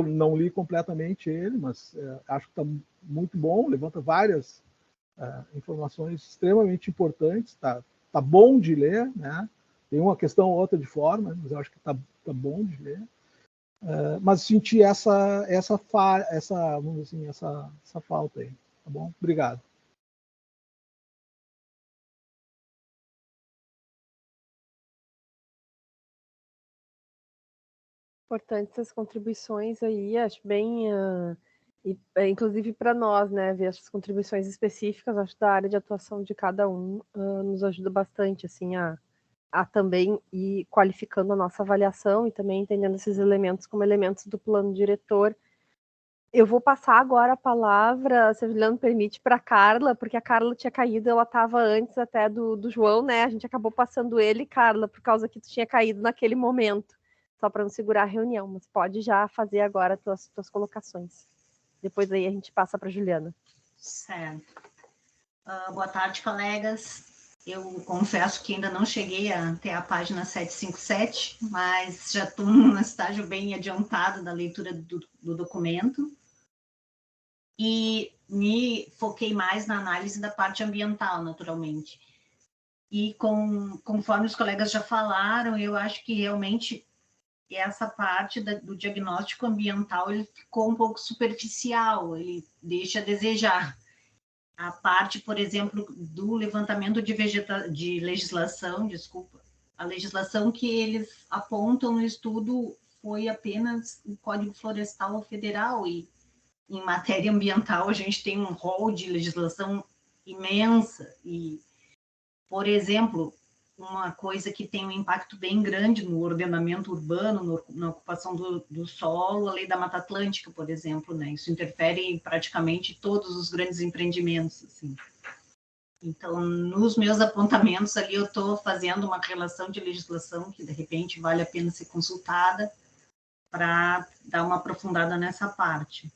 não li completamente ele, mas acho que está muito bom, levanta várias informações extremamente importantes, tá bom de ler, né? Tem uma questão ou outra de forma, mas eu acho que tá bom de ler. Mas senti essa vamos dizer assim, essa falta aí, tá bom? Obrigado. Importantes essas contribuições aí, acho bem, inclusive para nós, né, ver as contribuições específicas, acho da área de atuação de cada um, nos ajuda bastante, assim, a também ir qualificando a nossa avaliação e também entendendo esses elementos como elementos do plano diretor. Eu vou passar agora a palavra, se a Juliana permite, para a Carla, porque a Carla tinha caído, ela estava antes até do João, né? A gente acabou passando ele, Carla, por causa que tu tinha caído naquele momento, só para não segurar a reunião, mas pode já fazer agora tuas colocações. Depois aí a gente passa para a Juliana. Certo. Boa tarde, colegas. Eu confesso que ainda não cheguei até a página 757, mas já estou num estágio bem adiantado da leitura do documento. E me foquei mais na análise da parte ambiental, naturalmente. E conforme os colegas já falaram, eu acho que realmente essa parte do diagnóstico ambiental ele ficou um pouco superficial, ele deixa a desejar. A parte, por exemplo, do levantamento de legislação, a legislação que eles apontam no estudo foi apenas o Código Florestal Federal, e em matéria ambiental a gente tem um rol de legislação imensa, e, por exemplo, uma coisa que tem um impacto bem grande no ordenamento urbano, na ocupação do solo, a lei da Mata Atlântica, por exemplo, né? Isso interfere em praticamente todos os grandes empreendimentos, assim. Então, nos meus apontamentos ali, eu estou fazendo uma relação de legislação que, de repente, vale a pena ser consultada para dar uma aprofundada nessa parte.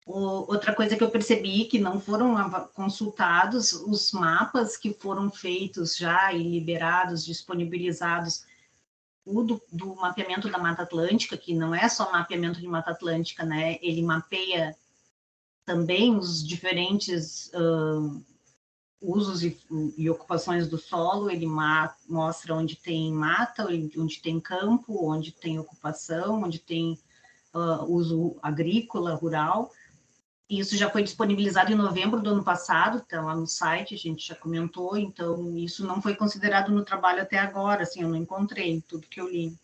Outra coisa que eu percebi que não foram consultados os mapas que foram feitos já e liberados, disponibilizados, o do mapeamento da Mata Atlântica, que não é só mapeamento de Mata Atlântica, né? Ele mapeia também os diferentes usos e ocupações do solo, ele mostra onde tem mata, onde tem campo, onde tem ocupação, onde tem uso agrícola, rural. Isso já foi disponibilizado em novembro do ano passado, está lá no site, a gente já comentou, então isso não foi considerado no trabalho até agora, assim, eu não encontrei tudo que eu li.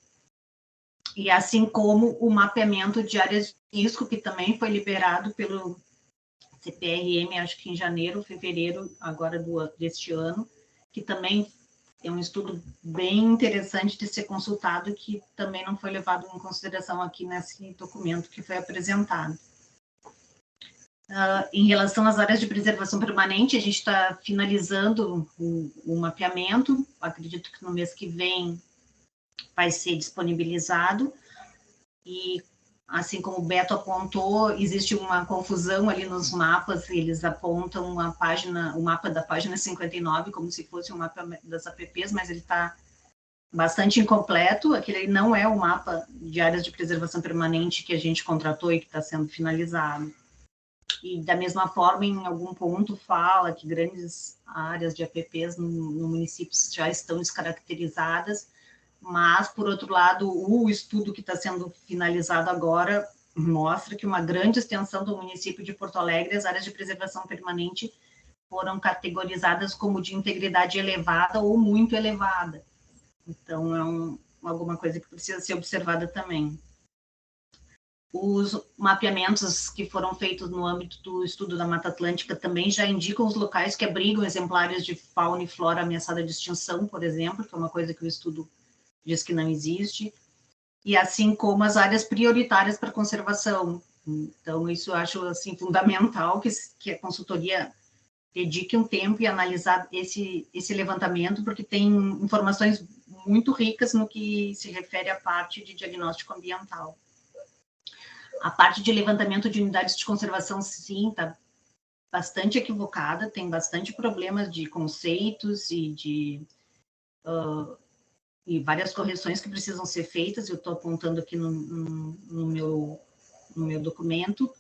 E assim como o mapeamento de áreas de risco, que também foi liberado pelo CPRM, acho que em janeiro, fevereiro, agora deste ano, que também é um estudo bem interessante de ser consultado, que também não foi levado em consideração aqui nesse documento que foi apresentado. Em relação às áreas de preservação permanente, a gente está finalizando o mapeamento, acredito que no mês que vem vai ser disponibilizado, e assim como o Beto apontou, existe uma confusão ali nos mapas, eles apontam o mapa da página 59 como se fosse um mapa das APPs, mas ele está bastante incompleto. Aquele não é o mapa de áreas de preservação permanente que a gente contratou e que está sendo finalizado. E, da mesma forma, em algum ponto fala que grandes áreas de APPs no município já estão descaracterizadas, mas, por outro lado, o estudo que está sendo finalizado agora mostra que uma grande extensão do município de Porto Alegre, as áreas de preservação permanente foram categorizadas como de integridade elevada ou muito elevada. Então, é alguma coisa que precisa ser observada também. Os mapeamentos que foram feitos no âmbito do estudo da Mata Atlântica também já indicam os locais que abrigam exemplares de fauna e flora ameaçada de extinção, por exemplo, que é uma coisa que o estudo diz que não existe, e assim como as áreas prioritárias para conservação. Então, isso eu acho assim, fundamental que a consultoria dedique um tempo e analisar esse levantamento, porque tem informações muito ricas no que se refere à parte de diagnóstico ambiental. A parte de levantamento de unidades de conservação, sim, está bastante equivocada, tem bastante problemas de conceitos e várias correções que precisam ser feitas, eu estou apontando aqui no meu documento.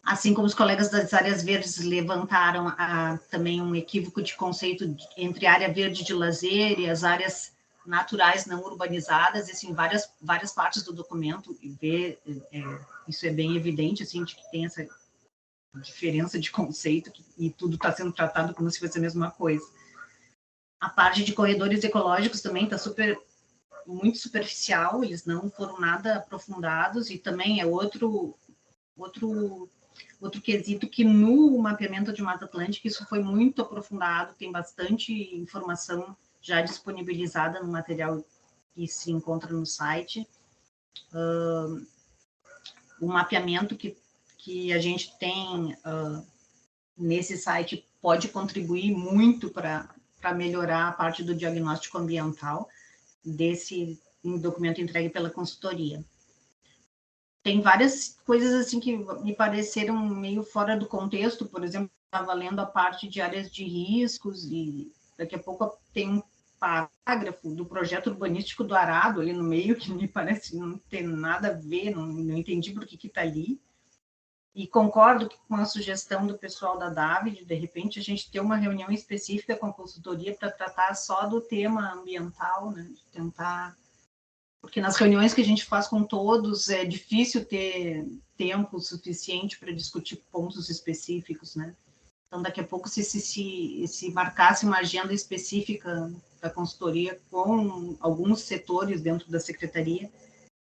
Assim como os colegas das áreas verdes levantaram também um equívoco de conceito entre área verde de lazer e as áreas naturais não urbanizadas, assim, várias partes do documento, isso é bem evidente, assim, de que tem essa diferença de conceito e tudo está sendo tratado como se fosse a mesma coisa. A parte de corredores ecológicos também está muito superficial, eles não foram nada aprofundados, e também é outro quesito que no mapeamento de Mata Atlântica isso foi muito aprofundado, tem bastante informação já disponibilizada no material que se encontra no site. O mapeamento que a gente tem nesse site pode contribuir muito para melhorar a parte do diagnóstico ambiental desse documento entregue pela consultoria. Tem várias coisas assim que me pareceram meio fora do contexto, por exemplo, estava lendo a parte de áreas de riscos e daqui a pouco tem um parágrafo do projeto urbanístico do Arado ali no meio, que me parece não ter nada a ver, não entendi por que está ali. E concordo com a sugestão do pessoal da David, de repente a gente ter uma reunião específica com a consultoria para tratar só do tema ambiental, né? De tentar... Porque nas reuniões que a gente faz com todos é difícil ter tempo suficiente para discutir pontos específicos, né? Então, daqui a pouco, se marcasse uma agenda específica da consultoria com alguns setores dentro da secretaria,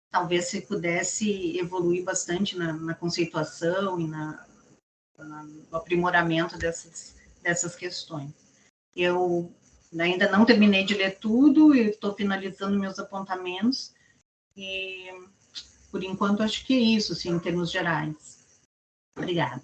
talvez se pudesse evoluir bastante na conceituação e no aprimoramento dessas questões. Eu ainda não terminei de ler tudo, e estou finalizando meus apontamentos, e, por enquanto, acho que é isso, assim, em termos gerais. Obrigada.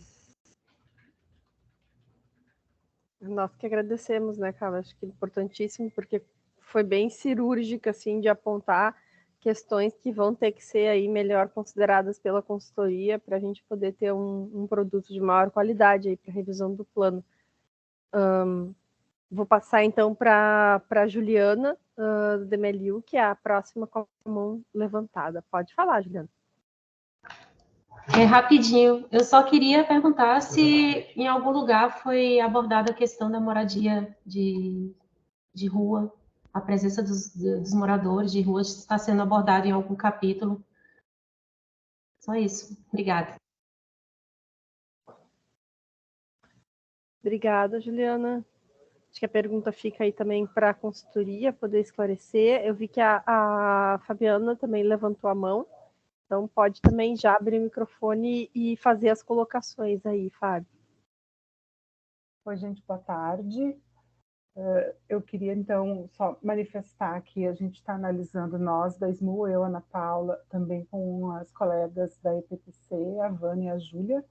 Nós que agradecemos, né, Carla? Acho que é importantíssimo, porque foi bem cirúrgica, assim, de apontar questões que vão ter que ser aí melhor consideradas pela consultoria para a gente poder ter um produto de maior qualidade aí para revisão do plano. Vou passar então para a Juliana Demeliu, que é a próxima com a mão levantada. Pode falar, Juliana. Rapidinho, eu só queria perguntar se em algum lugar foi abordada a questão da moradia de rua, a presença dos moradores de rua está sendo abordada em algum capítulo. Só isso. Obrigada. Obrigada, Juliana. Acho que a pergunta fica aí também para a consultoria poder esclarecer. Eu vi que a Fabiana também levantou a mão, então pode também já abrir o microfone e fazer as colocações aí, Fábio. Oi, gente, boa tarde. Eu queria, então, só manifestar que a gente está analisando nós da SMU, eu, Ana Paula, também com as colegas da EPPC, a Vânia e a Júlia.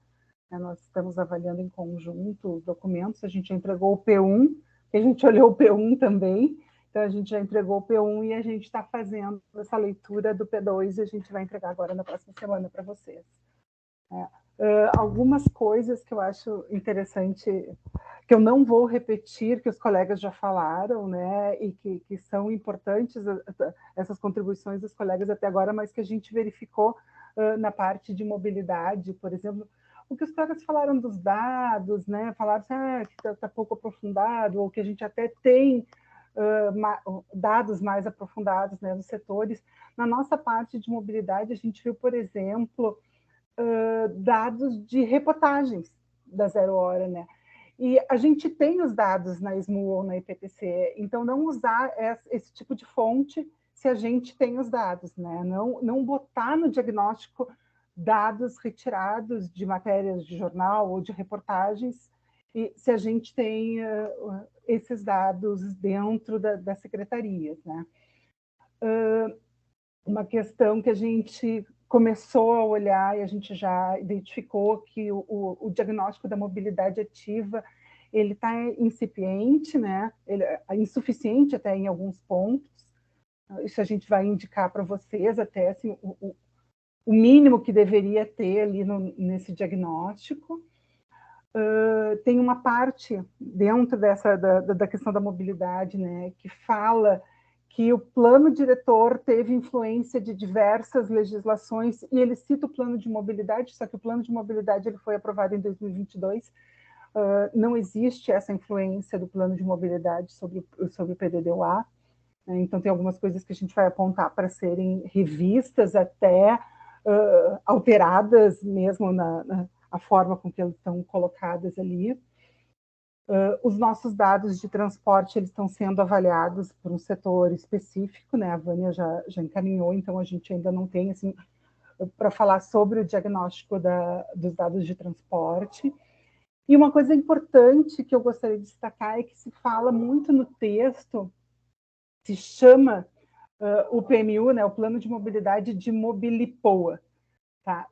Nós estamos avaliando em conjunto os documentos, a gente entregou o P1, a gente olhou o P1 também, então a gente já entregou o P1 e a gente está fazendo essa leitura do P2 e a gente vai entregar agora na próxima semana para vocês. algumas coisas que eu acho interessante, que eu não vou repetir, que os colegas já falaram, né, e que são importantes, essas contribuições dos colegas até agora, mas que a gente verificou na parte de mobilidade, por exemplo, o que os colegas falaram dos dados, né, falaram assim, que está pouco aprofundado, ou que a gente até tem dados mais aprofundados, né, nos setores. Na nossa parte de mobilidade, a gente viu, por exemplo, dados de reportagens da Zero Hora, né? E a gente tem os dados na SMU ou na IPPC, então não usar esse tipo de fonte se a gente tem os dados, né? Não botar no diagnóstico dados retirados de matérias de jornal ou de reportagens, e se a gente tem esses dados dentro das secretarias, né? Uma questão que a gente começou a olhar e a gente já identificou que o diagnóstico da mobilidade ativa ele está incipiente, né? Ele é insuficiente até em alguns pontos. Isso a gente vai indicar para vocês até assim, o mínimo que deveria ter ali nesse diagnóstico. Tem uma parte dentro da questão da mobilidade, né, que fala que o plano diretor teve influência de diversas legislações, e ele cita o plano de mobilidade, só que o plano de mobilidade ele foi aprovado em 2022, não existe essa influência do plano de mobilidade sobre o PDD-UA, né? Então tem algumas coisas que a gente vai apontar para serem revistas, até alteradas mesmo a forma com que elas estão colocadas ali. Os nossos dados de transporte eles estão sendo avaliados por um setor específico, né? A Vânia já encaminhou, então a gente ainda não tem assim, para falar sobre o diagnóstico dos dados de transporte. E uma coisa importante que eu gostaria de destacar é que se fala muito no texto, se chama o PMU, né, o Plano de Mobilidade de Mobilipoa. Tá?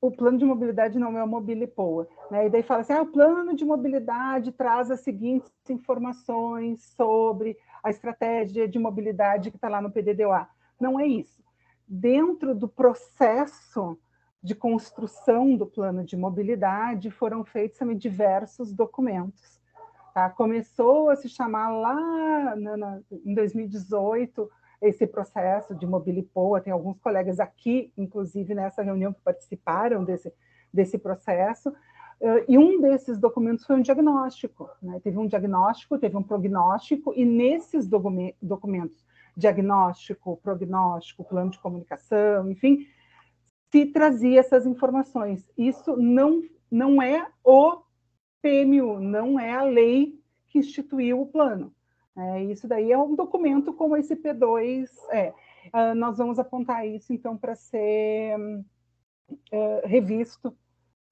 O plano de mobilidade não é o Mobilipoa, né? E daí fala assim, o plano de mobilidade traz as seguintes informações sobre a estratégia de mobilidade que está lá no PDD-UA. Não é isso. Dentro do processo de construção do plano de mobilidade foram feitos também diversos documentos. Tá? Começou a se chamar lá em 2018 esse processo de Mobilipoa, tem alguns colegas aqui, inclusive nessa reunião, que participaram desse processo, e um desses documentos foi um diagnóstico, né? Teve um diagnóstico, teve um prognóstico, e nesses documentos, diagnóstico, prognóstico, plano de comunicação, enfim, se trazia essas informações. Isso não é o PMU, não é a lei que instituiu o plano. Isso daí é um documento como esse P2 é. Nós vamos apontar isso, então, para ser revisto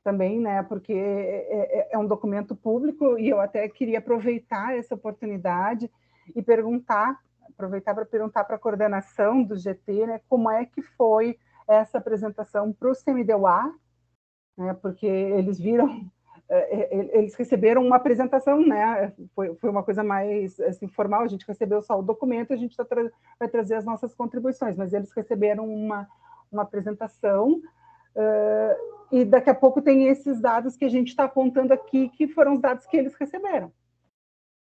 também, né? Porque é um documento público, e eu até queria aproveitar essa oportunidade e aproveitar para perguntar para a coordenação do GT, né, como é que foi essa apresentação para o CMDUA, né? Porque eles viram... eles receberam uma apresentação, né? Foi uma coisa mais assim, formal, a gente recebeu só o documento, a gente vai trazer as nossas contribuições, mas eles receberam uma apresentação, e daqui a pouco tem esses dados que a gente está apontando aqui, que foram os dados que eles receberam.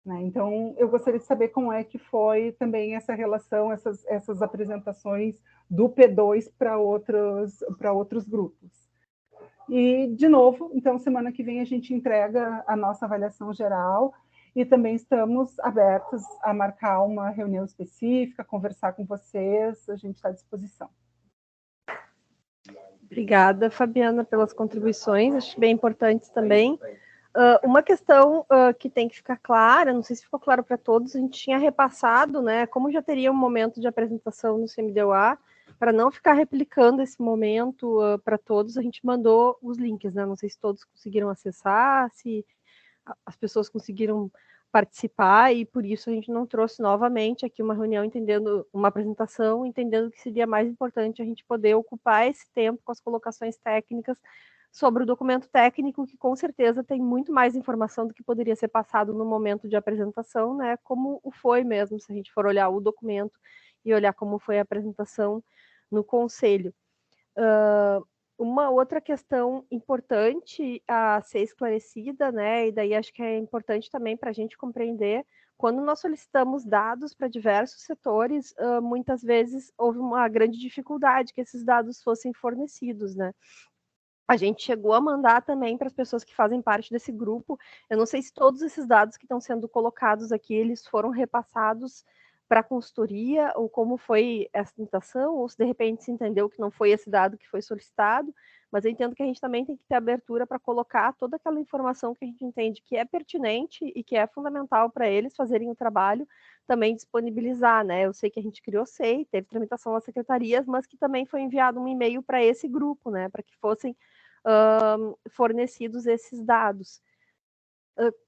Né? Então, eu gostaria de saber como é que foi também essa relação, essas apresentações do P2 para outros grupos. E, de novo, então, semana que vem a gente entrega a nossa avaliação geral, e também estamos abertos a marcar uma reunião específica, conversar com vocês, a gente está à disposição. Obrigada, Fabiana, pelas contribuições, acho bem importantes também. Uma questão que tem que ficar clara, não sei se ficou claro para todos, a gente tinha repassado, né, como já teria um momento de apresentação no CMDUA, para não ficar replicando esse momento para todos, a gente mandou os links, né? Não sei se todos conseguiram acessar, se as pessoas conseguiram participar, e por isso a gente não trouxe novamente aqui uma reunião, uma apresentação, entendendo que seria mais importante a gente poder ocupar esse tempo com as colocações técnicas sobre o documento técnico, que com certeza tem muito mais informação do que poderia ser passado no momento de apresentação, né? Como foi mesmo, se a gente for olhar o documento e olhar como foi a apresentação no conselho. uma outra questão importante a ser esclarecida, né? E daí acho que é importante também para a gente compreender, quando nós solicitamos dados para diversos setores, muitas vezes houve uma grande dificuldade que esses dados fossem fornecidos, né? A gente chegou a mandar também para as pessoas que fazem parte desse grupo. Eu não sei se todos esses dados que estão sendo colocados aqui, eles foram repassados para a consultoria, ou como foi essa tentação, ou se de repente se entendeu que não foi esse dado que foi solicitado, mas eu entendo que a gente também tem que ter abertura para colocar toda aquela informação que a gente entende que é pertinente e que é fundamental para eles fazerem o trabalho, também disponibilizar, né? Eu sei que a gente criou SEI, teve tramitação nas secretarias, mas que também foi enviado um e-mail para esse grupo, né? Para que fossem fornecidos esses dados.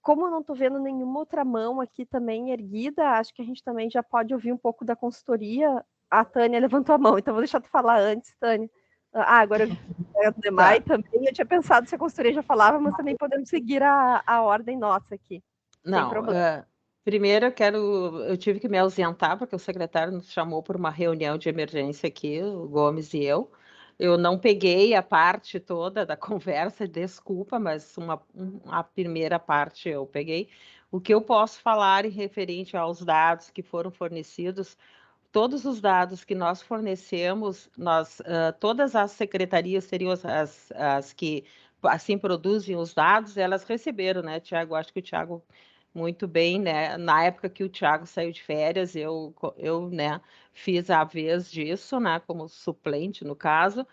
Como eu não estou vendo nenhuma outra mão aqui também erguida, acho que a gente também já pode ouvir um pouco da consultoria. A Tânia levantou a mão, então vou deixar tu falar antes, Tânia. Agora é o Demai também. Eu tinha pensado se a consultoria já falava, mas também podemos seguir a ordem nossa aqui. Não, primeiro eu tive que me ausentar, porque o secretário nos chamou por uma reunião de emergência aqui, o Gomes e eu. Eu não peguei a parte toda da conversa, desculpa, mas a primeira parte eu peguei. O que eu posso falar em referente aos dados que foram fornecidos, todos os dados que nós fornecemos, todas as secretarias seriam as que assim produzem os dados, elas receberam, né, Tiago? Acho que o Tiago muito bem, né? Na época que o Tiago saiu de férias, eu né, fiz a vez disso, né, como suplente no caso.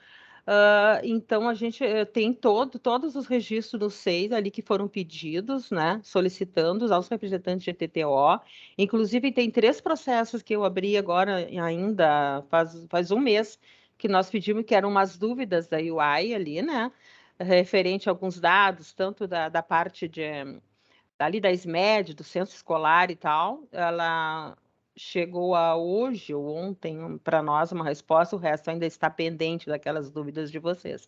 Então a gente tem todos os registros do SEI ali que foram pedidos, né, solicitando aos representantes de TTO. Inclusive tem 3 processos que eu abri agora ainda faz um mês que nós pedimos, que eram umas dúvidas da UI ali, né, referente a alguns dados, tanto da parte ali da SMED, do censo escolar e tal. Ela chegou hoje ou ontem para nós uma resposta, o resto ainda está pendente daquelas dúvidas de vocês.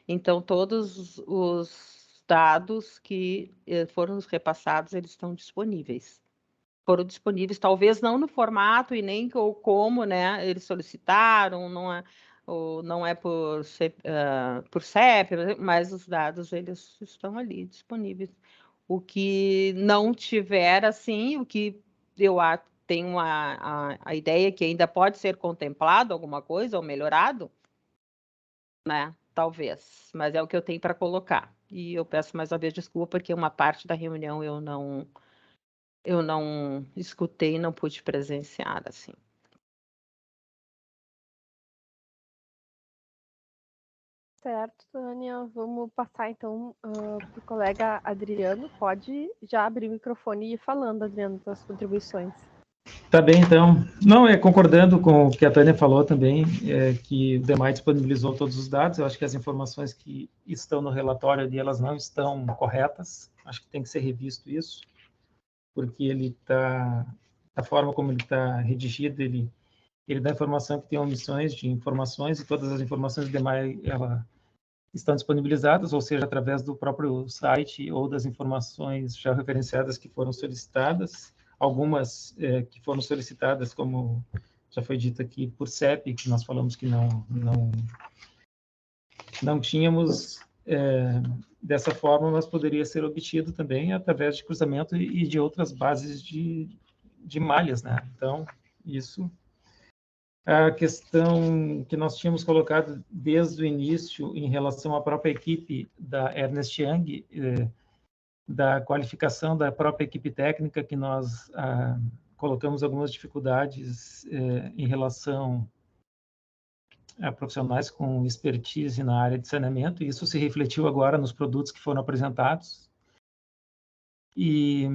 Então, todos os dados que foram repassados, eles estão disponíveis. Foram disponíveis, talvez não no formato e nem como, né, eles solicitaram, não é por CEP, mas os dados, eles estão ali disponíveis. O que não tiver, assim, o que eu tenho a ideia que ainda pode ser contemplado alguma coisa ou melhorado, né? Talvez, mas é o que eu tenho para colocar. E eu peço mais uma vez desculpa, porque uma parte da reunião eu não escutei e não pude presenciar, assim. Certo, Tânia. Vamos passar, então, para o colega Adriano. Pode já abrir o microfone e ir falando, Adriano, das contribuições. Tá bem, então. Não, concordando com o que a Tânia falou também, que o DEMAI disponibilizou todos os dados. Eu acho que as informações que estão no relatório ali, elas não estão corretas. Acho que tem que ser revisto isso, porque ele está, da forma como ele está redigido, ele dá informação que tem omissões de informações, e todas as informações do DEMAI, estão disponibilizadas, ou seja, através do próprio site ou das informações já referenciadas que foram solicitadas. Algumas que foram solicitadas, como já foi dito aqui, por CEP, que nós falamos que não tínhamos. Dessa forma, mas poderia ser obtido também através de cruzamento e de outras bases de malhas, né? Então, isso. A questão que nós tínhamos colocado desde o início em relação à própria equipe da Ernst Young, da qualificação da própria equipe técnica, que nós colocamos algumas dificuldades em relação a profissionais com expertise na área de saneamento, e isso se refletiu agora nos produtos que foram apresentados. E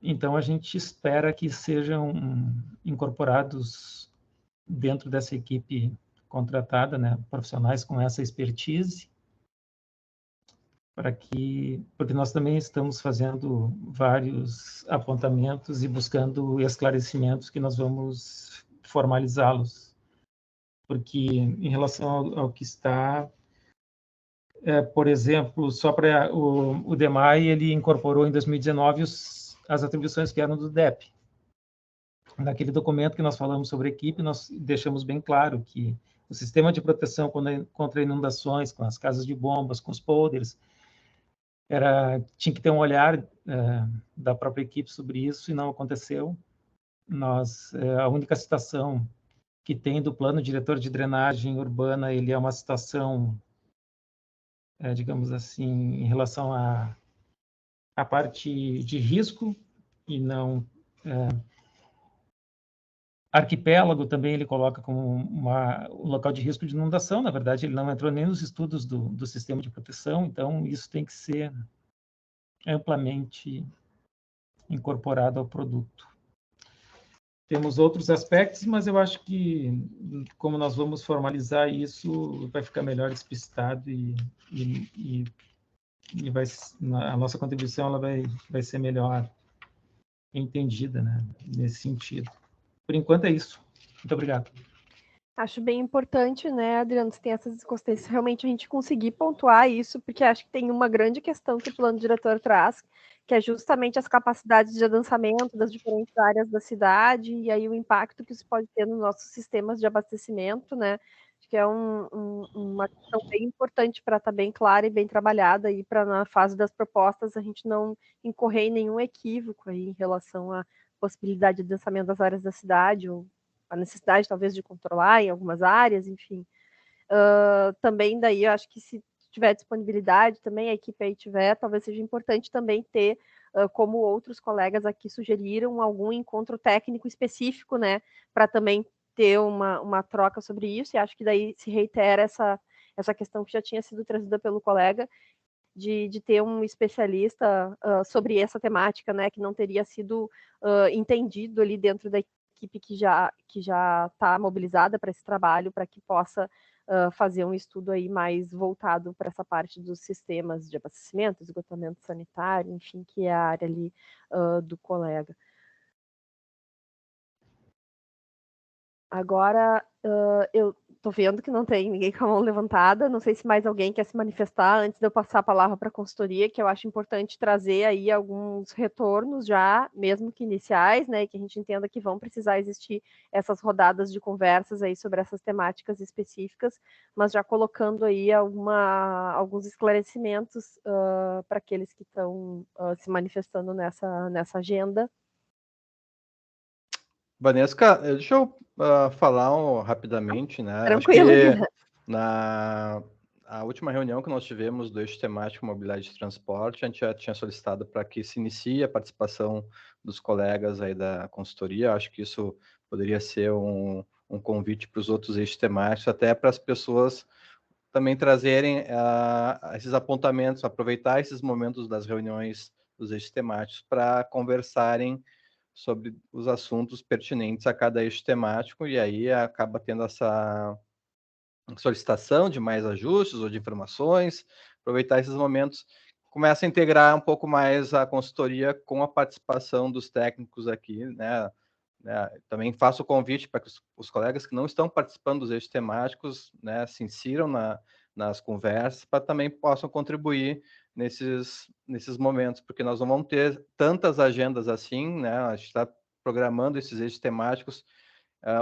então a gente espera que sejam incorporados dentro dessa equipe contratada, né, profissionais com essa expertise, porque nós também estamos fazendo vários apontamentos e buscando esclarecimentos que nós vamos formalizá-los. Porque em relação ao que está, por exemplo, só para o DEMAI, ele incorporou em 2019 as atribuições que eram do DEP. Naquele documento que nós falamos sobre equipe, nós deixamos bem claro que o sistema de proteção contra inundações, com as casas de bombas, com os polders, tinha que ter um olhar da própria equipe sobre isso, e não aconteceu. A única citação que tem do plano diretor de drenagem urbana, ele é uma citação, digamos assim, em relação à parte de risco, e não... Arquipélago também ele coloca como um local de risco de inundação. Na verdade, ele não entrou nem nos estudos do sistema de proteção, então isso tem que ser amplamente incorporado ao produto. Temos outros aspectos, mas eu acho que, como nós vamos formalizar isso, vai ficar melhor explicitado e a nossa contribuição ela vai ser melhor entendida, né, nesse sentido. Por enquanto é isso. Muito obrigado. Acho bem importante, né, Adriano, se tem essas inconsistências, realmente a gente conseguir pontuar isso, porque acho que tem uma grande questão que o plano diretor traz, que é justamente as capacidades de adensamento das diferentes áreas da cidade, e aí o impacto que isso pode ter nos nossos sistemas de abastecimento, né, acho que é uma questão bem importante para estar bem clara e bem trabalhada, e para na fase das propostas a gente não incorrer em nenhum equívoco aí em relação à possibilidade de adensamento das áreas da cidade, ou a necessidade talvez de controlar em algumas áreas, enfim. Também daí eu acho que se tiver disponibilidade também, a equipe aí tiver, talvez seja importante também ter, como outros colegas aqui sugeriram, algum encontro técnico específico, né, para também ter uma troca sobre isso, e acho que daí se reitera essa questão que já tinha sido trazida pelo colega, de ter um especialista sobre essa temática, né, que não teria sido entendido ali dentro da equipe que já está mobilizada para esse trabalho, para que possa fazer um estudo aí mais voltado para essa parte dos sistemas de abastecimento, esgotamento sanitário, enfim, que é a área ali do colega. Agora, eu estou vendo que não tem ninguém com a mão levantada, não sei se mais alguém quer se manifestar antes de eu passar a palavra para a consultoria, que eu acho importante trazer aí alguns retornos já, mesmo que iniciais, né, e que a gente entenda que vão precisar existir essas rodadas de conversas aí sobre essas temáticas específicas, mas já colocando aí alguns esclarecimentos para aqueles que estão se manifestando nessa agenda. Vanesca, deixa eu falar rapidamente, né? Tranquilo, acho que a última reunião que nós tivemos do eixo temático mobilidade de transporte, a gente já tinha solicitado para que se inicie a participação dos colegas aí da consultoria. Acho que isso poderia ser um convite para os outros eixos temáticos, até para as pessoas também trazerem esses apontamentos, aproveitar esses momentos das reuniões dos eixos temáticos para conversarem sobre os assuntos pertinentes a cada eixo temático, e aí acaba tendo essa solicitação de mais ajustes ou de informações, aproveitar esses momentos, começa a integrar um pouco mais a consultoria com a participação dos técnicos aqui, né? Também faço o convite para que os colegas que não estão participando dos eixos temáticos, né, se insiram nas conversas, para também possam contribuir nesses momentos, porque nós não vamos ter tantas agendas assim, né? A gente está programando esses eixos temáticos,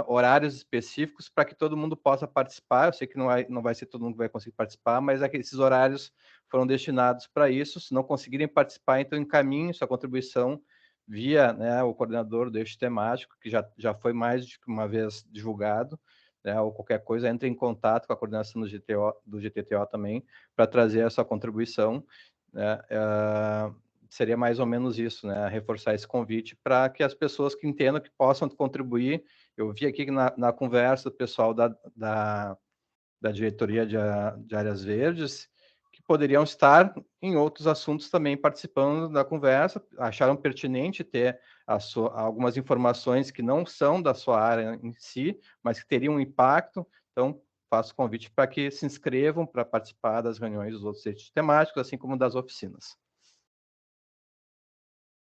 horários específicos para que todo mundo possa participar. Eu sei que não vai ser todo mundo que vai conseguir participar, mas esses horários foram destinados para isso. Se não conseguirem participar, então encaminhem sua contribuição via, né, o coordenador do eixo temático, que já foi mais de uma vez divulgado, né, ou qualquer coisa, entre em contato com a coordenação do GTTO também, para trazer a sua contribuição, né. Seria mais ou menos isso, né, reforçar esse convite para que as pessoas que entendam que possam contribuir. Eu vi aqui na conversa do pessoal da diretoria de áreas verdes, que poderiam estar em outros assuntos também participando da conversa, acharam pertinente ter algumas informações que não são da sua área em si, mas que teriam um impacto. Então, faço convite para que se inscrevam para participar das reuniões dos outros eixos temáticos, assim como das oficinas.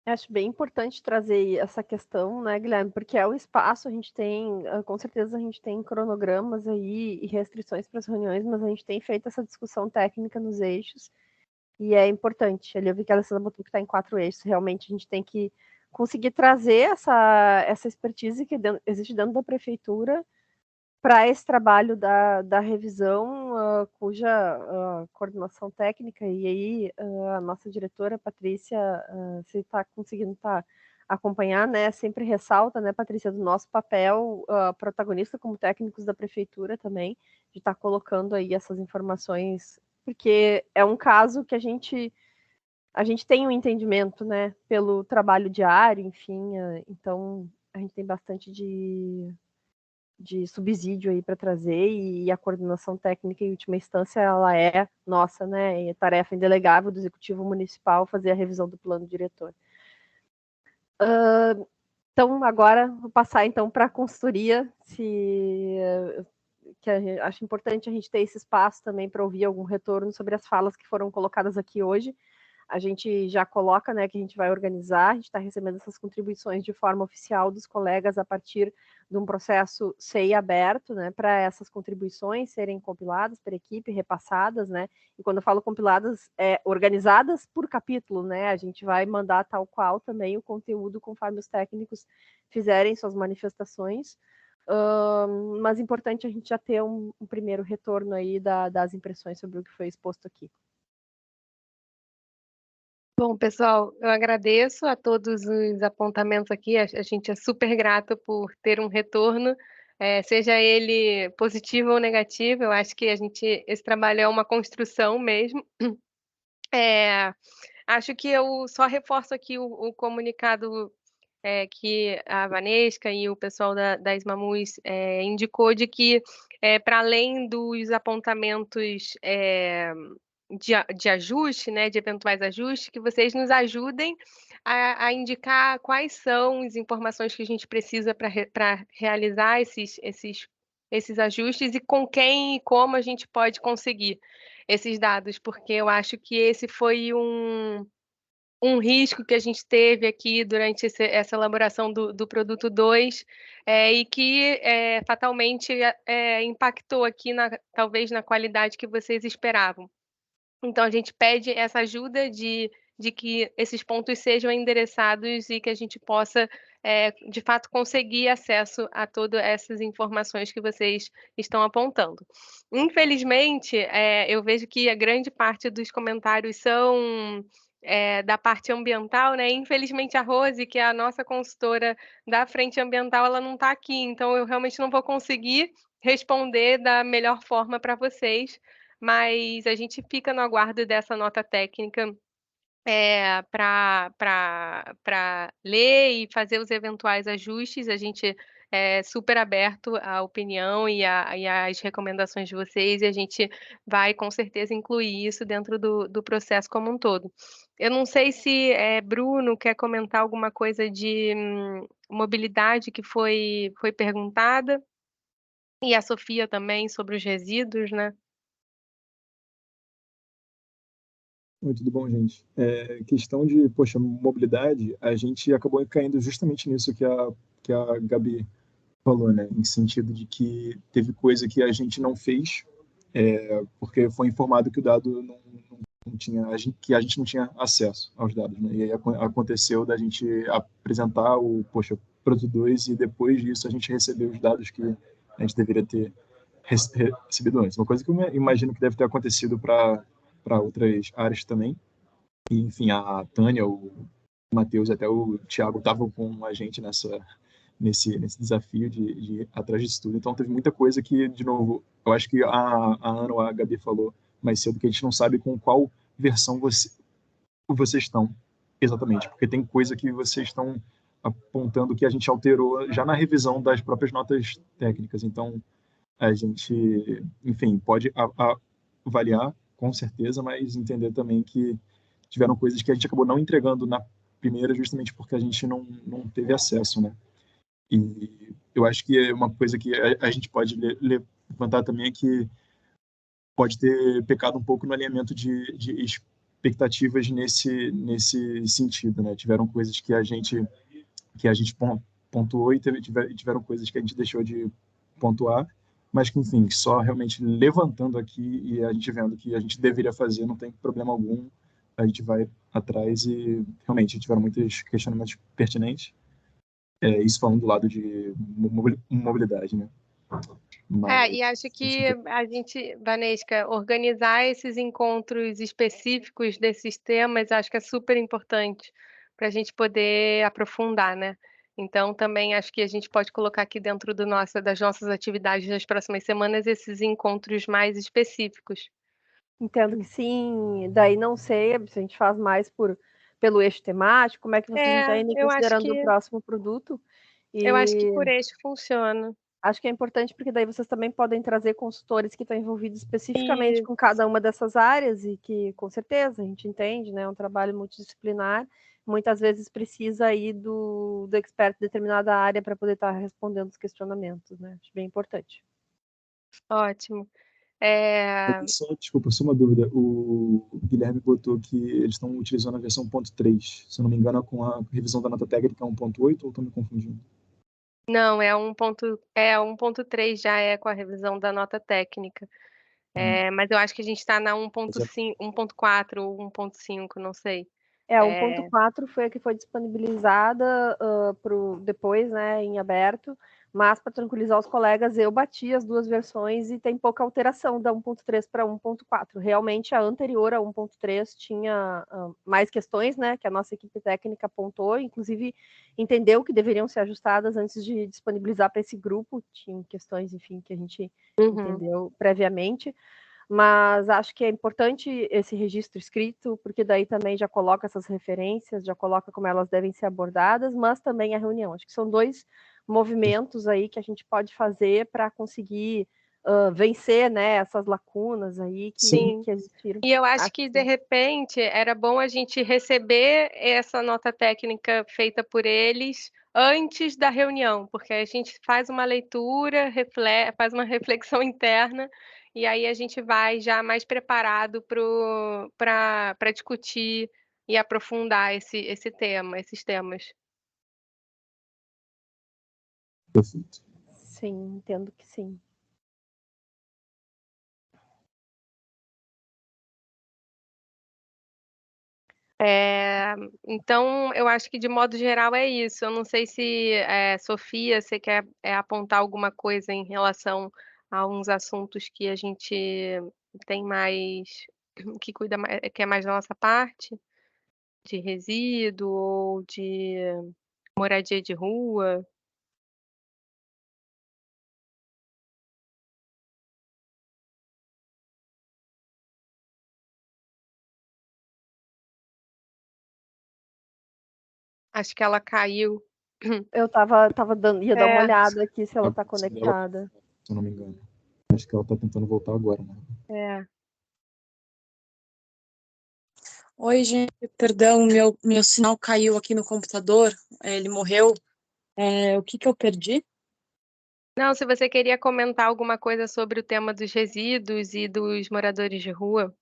Acho bem importante trazer essa questão, né, Guilherme, porque é o espaço, a gente tem, com certeza a gente tem cronogramas aí e restrições para as reuniões, mas a gente tem feito essa discussão técnica nos eixos, e é importante. Ali eu vi que a Alessandra botou que está em 4 eixos, realmente a gente tem que conseguir trazer essa expertise que existe dentro da prefeitura para esse trabalho da revisão, cuja coordenação técnica, e aí a nossa diretora, Patrícia, se está conseguindo acompanhar, né, sempre ressalta, né, Patrícia, do nosso papel protagonista como técnicos da prefeitura também, de estar colocando aí essas informações, porque é um caso que a gente tem um entendimento, né, pelo trabalho diário, enfim, então a gente tem bastante de subsídio aí para trazer, e a coordenação técnica, em última instância, ela é nossa, né, é tarefa indelegável do Executivo Municipal fazer a revisão do plano diretor. Então, agora, vou passar então para a consultoria, que acho importante a gente ter esse espaço também para ouvir algum retorno sobre as falas que foram colocadas aqui hoje. A gente já coloca, né, que a gente vai organizar, a gente está recebendo essas contribuições de forma oficial dos colegas a partir de um processo CEI aberto, né, para essas contribuições serem compiladas por equipe, repassadas, né, e quando eu falo compiladas, organizadas por capítulo, né, a gente vai mandar tal qual também o conteúdo conforme os técnicos fizerem suas manifestações, mas importante a gente já ter um primeiro retorno aí das impressões sobre o que foi exposto aqui. Bom, pessoal, eu agradeço a todos os apontamentos aqui, a gente é super grato por ter um retorno, seja ele positivo ou negativo, eu acho que esse trabalho é uma construção mesmo. Acho que eu só reforço aqui o comunicado que a Vanesca e o pessoal da Ismamus indicou, de que, para além dos apontamentos de ajuste, né, de eventuais ajustes, que vocês nos ajudem a indicar quais são as informações que a gente precisa para realizar esses ajustes, e com quem e como a gente pode conseguir esses dados, porque eu acho que esse foi um risco que a gente teve aqui durante essa elaboração do produto 2, e que fatalmente impactou aqui, talvez, na qualidade que vocês esperavam. Então, a gente pede essa ajuda de que esses pontos sejam endereçados e que a gente possa, de fato, conseguir acesso a todas essas informações que vocês estão apontando. Infelizmente, eu vejo que a grande parte dos comentários são da parte ambiental, né? Infelizmente, a Rose, que é a nossa consultora da Frente Ambiental, ela não está aqui, então eu realmente não vou conseguir responder da melhor forma para vocês, mas a gente fica no aguardo dessa nota técnica para ler e fazer os eventuais ajustes. A gente é super aberto à opinião e às recomendações de vocês, e a gente vai, com certeza, incluir isso dentro do processo como um todo. Eu não sei se Bruno quer comentar alguma coisa de mobilidade que foi perguntada, e a Sofia também, sobre os resíduos, né? Oi, tudo bom, gente? Questão de, poxa, mobilidade, a gente acabou caindo justamente nisso que a Gabi falou, né? Em sentido de que teve coisa que a gente não fez, porque foi informado que o dado não tinha, que a gente não tinha acesso aos dados, né? E aí aconteceu da gente apresentar o produto 2, e depois disso a gente recebeu os dados que a gente deveria ter recebido antes. Uma coisa que eu imagino que deve ter acontecido para outras áreas também. E, enfim, a Tânia, o Matheus e até o Thiago estavam com a gente nesse desafio de ir atrás disso tudo. Então, teve muita coisa que, de novo, eu acho que a Ana ou a Gabi falou mais cedo, que a gente não sabe com qual versão vocês estão exatamente, porque tem coisa que vocês estão apontando que a gente alterou já na revisão das próprias notas técnicas. Então, a gente, enfim, pode avaliar, com certeza, mas entender também que tiveram coisas que a gente acabou não entregando na primeira, justamente porque a gente não teve acesso, né? E eu acho que é uma coisa que a gente pode levantar também, é que pode ter pecado um pouco no alinhamento de expectativas nesse sentido, né? Tiveram coisas que a gente pontuou, e tiveram coisas que a gente deixou de pontuar, mas que, enfim, só realmente levantando aqui e a gente vendo que a gente deveria fazer, não tem problema algum, a gente vai atrás, e realmente tiveram muitos questionamentos pertinentes, isso falando do lado de mobilidade, né? Mas, E acho que a gente, Vanesca, organizar esses encontros específicos desses temas, acho que é super importante para a gente poder aprofundar, né? Então, também acho que a gente pode colocar aqui dentro das nossas atividades das próximas semanas esses encontros mais específicos. Entendo que sim, daí não sei se a gente faz mais pelo eixo temático, como é que vocês entendem, eu acho considerando o que próximo produto. eu acho que por eixo funciona. Acho que é importante porque daí vocês também podem trazer consultores que estão envolvidos especificamente com cada uma dessas áreas e que, com certeza, a gente entende, né? É um trabalho multidisciplinar, muitas vezes precisa aí do expert de determinada área para poder estar respondendo os questionamentos, né? Acho bem importante. Ótimo. Desculpa, só uma dúvida. O Guilherme botou que eles estão utilizando a versão 1.3. Se eu não me engano, com a revisão da nota técnica 1.8, ou estou me confundindo? Não, é 1.3 já é com a revisão da nota técnica. Mas eu acho que a gente está na 1.4 ou 1.5, não sei. O 1.4 foi a que foi disponibilizada depois, né, em aberto, mas para tranquilizar os colegas, eu bati as duas versões e tem pouca alteração da 1.3 para 1.4. Realmente a anterior a 1.3 tinha mais questões, né, que a nossa equipe técnica apontou, inclusive entendeu que deveriam ser ajustadas antes de disponibilizar para esse grupo, tinham questões, enfim, que a gente entendeu previamente. Mas acho que é importante esse registro escrito, porque daí também já coloca essas referências, já coloca como elas devem ser abordadas, mas também a reunião. Acho que são dois movimentos aí que a gente pode fazer para conseguir vencer, né, essas lacunas aí que existiram. E eu acho que, de repente, era bom a gente receber essa nota técnica feita por eles antes da reunião, porque a gente faz uma leitura, faz uma reflexão interna, e aí a gente vai já mais preparado para discutir e aprofundar esses temas. Perfeito. Sim, entendo que sim. Então, eu acho que de modo geral é isso. Eu não sei se, Sofia, você quer apontar alguma coisa em relação a uns assuntos que a gente tem mais, que cuida mais, que é mais da nossa parte, de resíduo ou de moradia de rua. Acho que ela caiu. Eu ia dar uma olhada aqui se ela está conectada. Se eu não me engano. Acho que ela está tentando voltar agora, né? Oi, gente, perdão, meu sinal caiu aqui no computador, ele morreu. O que eu perdi? Não, se você queria comentar alguma coisa sobre o tema dos resíduos e dos moradores de rua.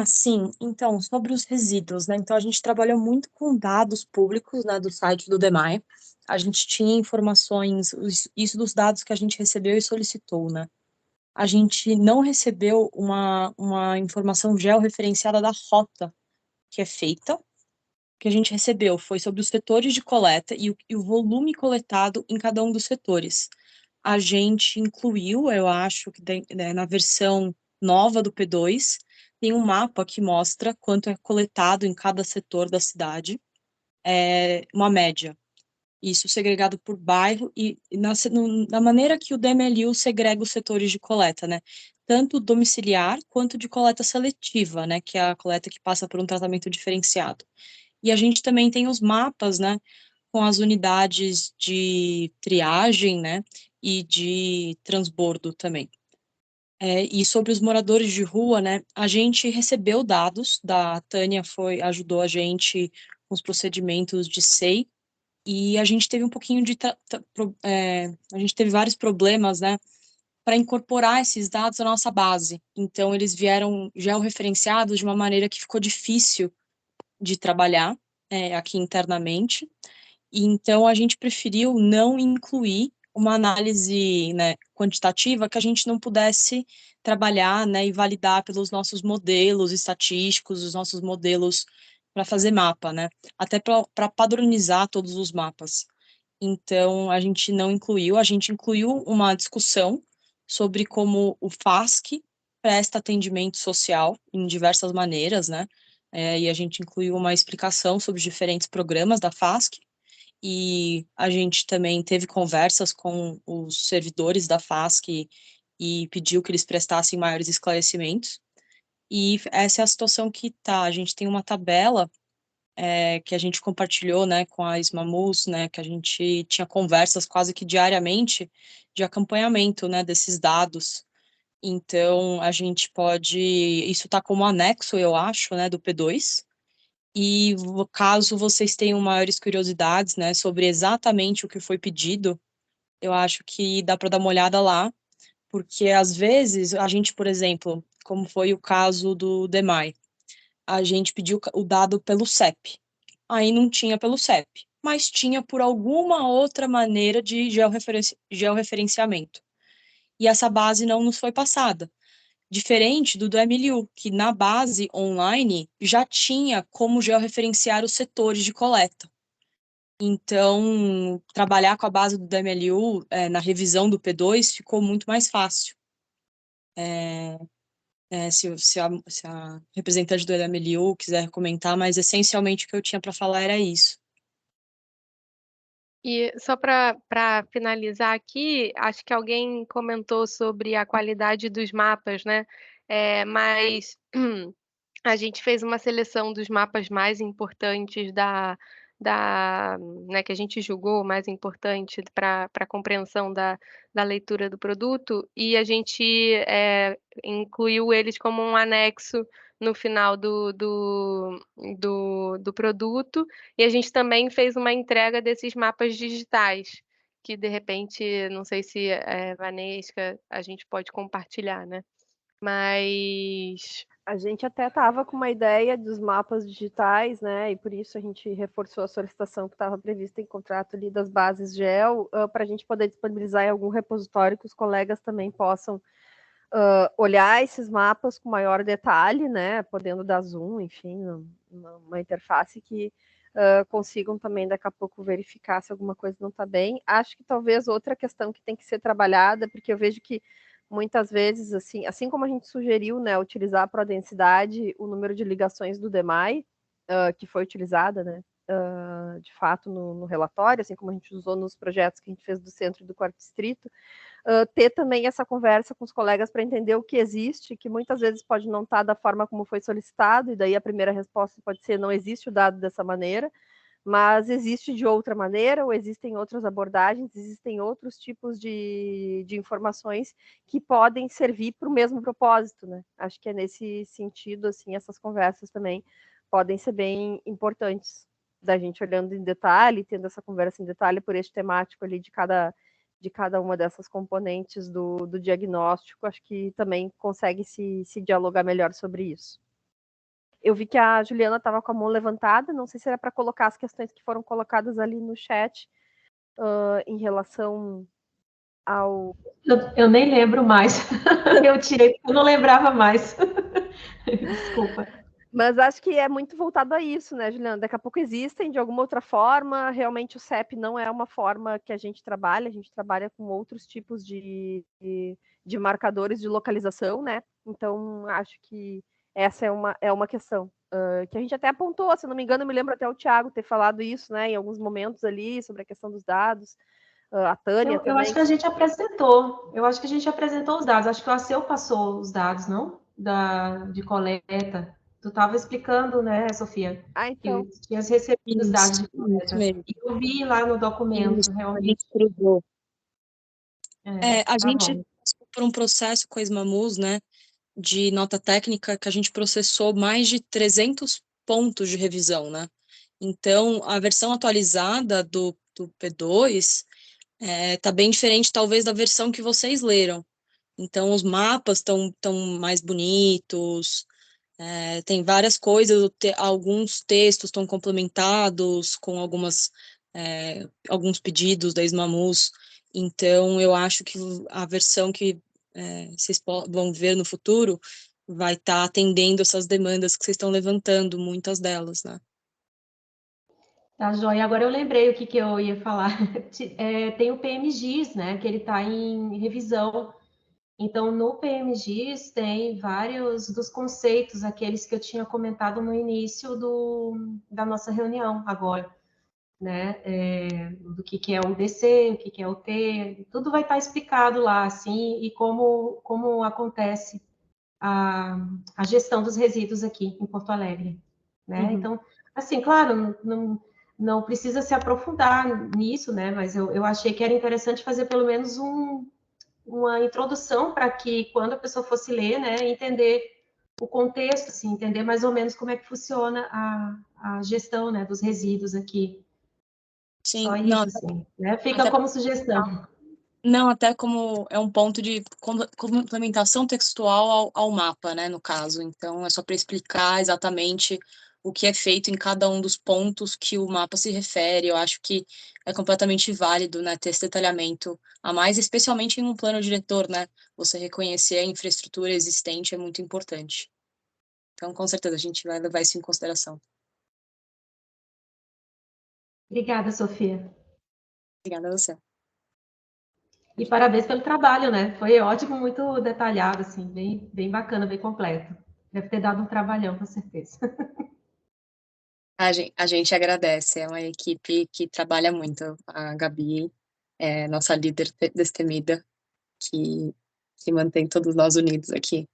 Sim. Então, sobre os resíduos, né? Então, a gente trabalhou muito com dados públicos, né, do site do DEMAI. A gente tinha informações, isso dos dados que a gente recebeu e solicitou, né? A gente não recebeu uma informação georreferenciada da rota que é feita. O que a gente recebeu foi sobre os setores de coleta e o volume coletado em cada um dos setores. A gente incluiu, eu acho que na versão nova do P2, tem um mapa que mostra quanto é coletado em cada setor da cidade, uma média. Isso segregado por bairro e na maneira que o DMLU segrega os setores de coleta, né? Tanto domiciliar quanto de coleta seletiva, né? Que é a coleta que passa por um tratamento diferenciado. E a gente também tem os mapas, né? Com as unidades de triagem, né? E de transbordo também. E sobre os moradores de rua, né? A gente recebeu dados, da Tânia ajudou a gente com os procedimentos de SEI, e a gente teve um pouquinho a gente teve vários problemas, né, para incorporar esses dados à nossa base. Então, eles vieram georreferenciados de uma maneira que ficou difícil de trabalhar aqui internamente. E, então, a gente preferiu não incluir uma análise, né, quantitativa que a gente não pudesse trabalhar, né, e validar pelos nossos modelos estatísticos, os nossos modelos para fazer mapa, né? Até para padronizar todos os mapas. Então, a gente não incluiu, a gente incluiu uma discussão sobre como o FASC presta atendimento social em diversas maneiras, né? E a gente incluiu uma explicação sobre os diferentes programas da FASC, e a gente também teve conversas com os servidores da FASC e pediu que eles prestassem maiores esclarecimentos. E essa é a situação que tá. A gente tem uma tabela que a gente compartilhou, né, com a Ismamus, né, que a gente tinha conversas quase que diariamente de acompanhamento, né, desses dados. Então, a gente pode, isso está como anexo, eu acho, né, do P2, e caso vocês tenham maiores curiosidades, né, sobre exatamente o que foi pedido, eu acho que dá para dar uma olhada lá, porque às vezes a gente, por exemplo, como foi o caso do DEMAI, a gente pediu o dado pelo CEP, aí não tinha pelo CEP, mas tinha por alguma outra maneira de georreferenciamento. E essa base não nos foi passada. Diferente do MLU, que na base online já tinha como georreferenciar os setores de coleta. Então, trabalhar com a base do DMLU na revisão do P2 ficou muito mais fácil. Se a representante do DMLU quiser comentar, mas essencialmente o que eu tinha para falar era isso. E só para finalizar aqui, acho que alguém comentou sobre a qualidade dos mapas, né? Mas a gente fez uma seleção dos mapas mais importantes né, que a gente julgou mais importante para a compreensão da leitura do produto, e a gente incluiu eles como um anexo no final do produto, e a gente também fez uma entrega desses mapas digitais, que de repente, não sei se, Vanesca, a gente pode compartilhar, né? Mas a gente até estava com uma ideia dos mapas digitais, né? E por isso a gente reforçou a solicitação que estava prevista em contrato ali das bases GEL, para a gente poder disponibilizar em algum repositório que os colegas também possam olhar esses mapas com maior detalhe, né? Podendo dar zoom, enfim, uma interface que consigam também daqui a pouco verificar se alguma coisa não está bem. Acho que talvez outra questão que tem que ser trabalhada, porque eu vejo que muitas vezes, assim como a gente sugeriu, né, utilizar para a densidade o número de ligações do DEMAI, que foi utilizada, né, de fato no relatório, assim como a gente usou nos projetos que a gente fez do centro e do quarto distrito, ter também essa conversa com os colegas para entender o que existe, que muitas vezes pode não estar da forma como foi solicitado, e daí a primeira resposta pode ser não existe o dado dessa maneira, mas existe de outra maneira, ou existem outras abordagens, existem outros tipos de informações que podem servir para o mesmo propósito, né? Acho que é nesse sentido, assim, essas conversas também podem ser bem importantes, da gente olhando em detalhe, tendo essa conversa em detalhe por eixo temático ali de cada uma dessas componentes do diagnóstico, acho que também consegue se dialogar melhor sobre isso. Eu vi que a Juliana estava com a mão levantada, não sei se era para colocar as questões que foram colocadas ali no chat em relação ao... Eu nem lembro mais. Eu tirei porque eu não lembrava mais. Desculpa. Mas acho que é muito voltado a isso, né, Juliana? Daqui a pouco existem de alguma outra forma. Realmente o CEP não é uma forma que a gente trabalha com outros tipos de marcadores de localização, né? Então, acho que essa é uma questão que a gente até apontou, se não me engano, eu me lembro até o Thiago ter falado isso, né, em alguns momentos ali, sobre a questão dos dados. A Tânia também. Eu acho que a gente apresentou. Eu acho que a gente apresentou os dados. Acho que o ACEU passou os dados, não? De coleta. Tu estava explicando, né, Sofia? Então. Que tinha recebido os dados de coleta. E eu vi lá no documento, Isso, realmente. A gente passou por um processo com a Ismamus, né, de nota técnica, que a gente processou mais de 300 pontos de revisão, né? Então, a versão atualizada do P2 tá bem diferente, talvez, da versão que vocês leram. Então, os mapas estão mais bonitos, tem várias coisas, alguns textos estão complementados com alguns pedidos da Ismamus. Então, eu acho que a versão que vocês vão ver no futuro vai estar atendendo essas demandas que vocês estão levantando, muitas delas, né? Tá, joia. Agora eu lembrei o que eu ia falar. Tem o PMGIS, né, que ele está em revisão. Então, no PMGIS tem vários dos conceitos, aqueles que eu tinha comentado no início da nossa reunião agora, né? Do que é o DC, o que é o T, tudo vai estar explicado lá, assim, e como acontece a gestão dos resíduos aqui em Porto Alegre, né? Uhum. Então, assim, claro, não precisa se aprofundar nisso, né? Mas eu achei que era interessante fazer pelo menos uma introdução para que quando a pessoa fosse ler, né, entender o contexto, assim, entender mais ou menos como é que funciona a gestão, né, dos resíduos aqui. Sim, Só não, isso, assim, né? Fica até, como sugestão. não, até como é um ponto de complementação textual ao mapa, né, no caso. Então, é só para explicar exatamente o que é feito em cada um dos pontos que o mapa se refere. Eu acho que é completamente válido, né, ter esse detalhamento a mais, especialmente em um plano diretor, né? Você reconhecer a infraestrutura existente é muito importante. Então, com certeza, a gente vai levar isso em consideração. Obrigada, Sofia. Obrigada a você. E parabéns pelo trabalho, né? Foi ótimo, muito detalhado, assim, bem bacana, bem completo. Deve ter dado um trabalhão, com certeza. A gente agradece, é uma equipe que trabalha muito. A Gabi é nossa líder destemida, que mantém todos nós unidos aqui,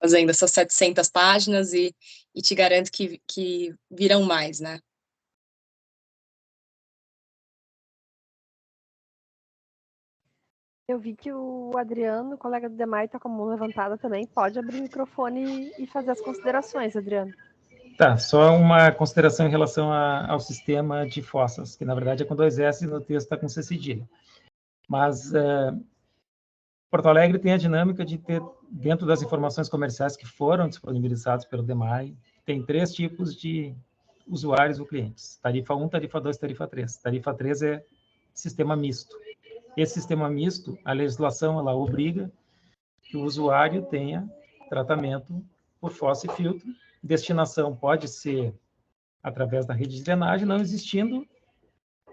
fazendo essas 700 páginas e te garanto que virão mais, né? Eu vi que o Adriano, colega do Demai, está com a mão levantada também. Pode abrir o microfone e fazer as considerações, Adriano. Tá, só uma consideração em relação ao sistema de fossas, que na verdade é com 2 S e no texto está com C cedilha. Mas Porto Alegre tem a dinâmica de ter, dentro das informações comerciais que foram disponibilizadas pelo DEMAI, tem 3 tipos de usuários ou clientes. Tarifa 1, tarifa 2, tarifa 3. Tarifa 3 é sistema misto. Esse sistema misto, a legislação, ela obriga que o usuário tenha tratamento por fossa e filtro. Destinação pode ser através da rede de drenagem, não existindo,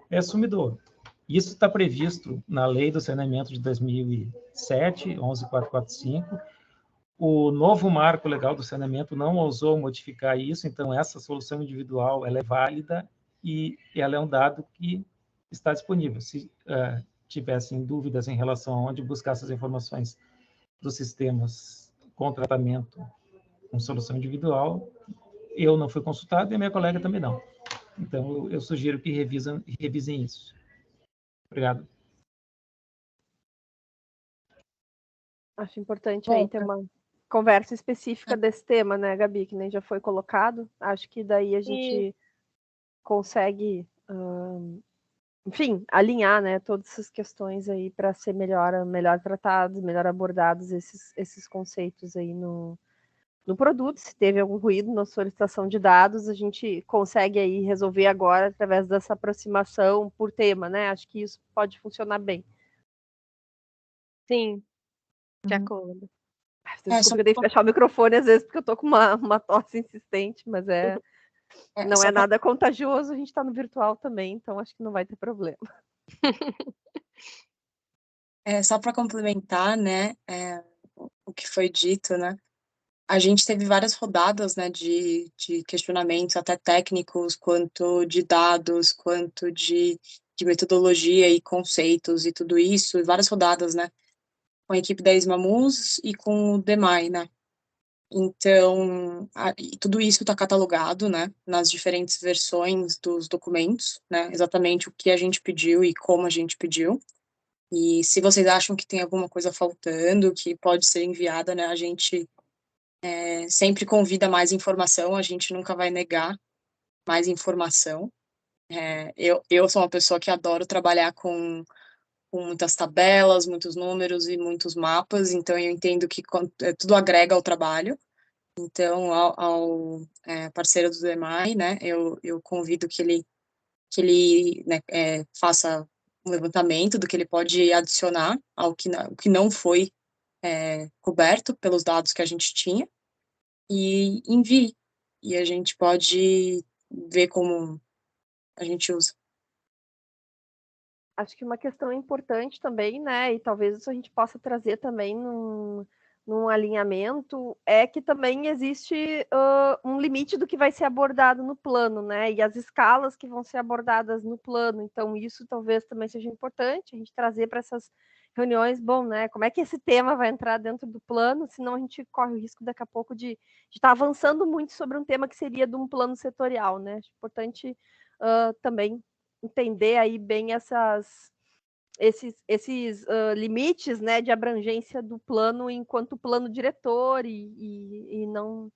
é sumidouro. Isso está previsto na Lei do Saneamento de 2007, 11445. O novo marco legal do saneamento não ousou modificar isso, então essa solução individual ela é válida e ela é um dado que está disponível. Se tivessem dúvidas em relação a onde buscar essas informações dos sistemas com tratamento com solução individual, eu não fui consultado e a minha colega também não. Então, eu sugiro que revisem isso. Obrigado. Acho importante aí ter uma conversa específica desse tema, né, Gabi, que nem já foi colocado. Acho que daí a gente consegue, enfim, alinhar, né, todas essas questões aí para ser melhor tratados, melhor abordados esses conceitos aí no produto. Se teve algum ruído na solicitação de dados, a gente consegue aí resolver agora através dessa aproximação por tema, né? Acho que isso pode funcionar bem. Sim, de acordo. Desculpa, eu tenho que fechar o microfone às vezes, porque eu tô com uma tosse insistente, mas não é nada contagioso, a gente está no virtual também, então acho que não vai ter problema. Só para complementar, né, o que foi dito, né, a gente teve várias rodadas, né, de questionamentos, até técnicos, quanto de dados, quanto de metodologia e conceitos e tudo isso, e várias rodadas, né, com a equipe da Ismamus e com o DEMAI, né. Então, tudo isso está catalogado, né, nas diferentes versões dos documentos, né, exatamente o que a gente pediu e como a gente pediu. E se vocês acham que tem alguma coisa faltando, que pode ser enviada, né, a gente sempre convida mais informação, a gente nunca vai negar mais informação. Eu sou uma pessoa que adoro trabalhar com muitas tabelas, muitos números e muitos mapas, então eu entendo que tudo agrega ao trabalho. Então, ao parceiro do DEMAI, né, eu convido que ele né, faça um levantamento do que ele pode adicionar ao que não foi coberto pelos dados que a gente tinha, e envie. E a gente pode ver como a gente usa. acho que uma questão importante também, né, e talvez isso a gente possa trazer também num alinhamento, é que também existe um limite do que vai ser abordado no plano, né, e as escalas que vão ser abordadas no plano. Então, isso talvez também seja importante a gente trazer para essas reuniões, bom, né, como é que esse tema vai entrar dentro do plano, senão a gente corre o risco daqui a pouco de estar avançando muito sobre um tema que seria de um plano setorial, né. Acho importante também entender aí bem esses limites, né, de abrangência do plano enquanto plano diretor e não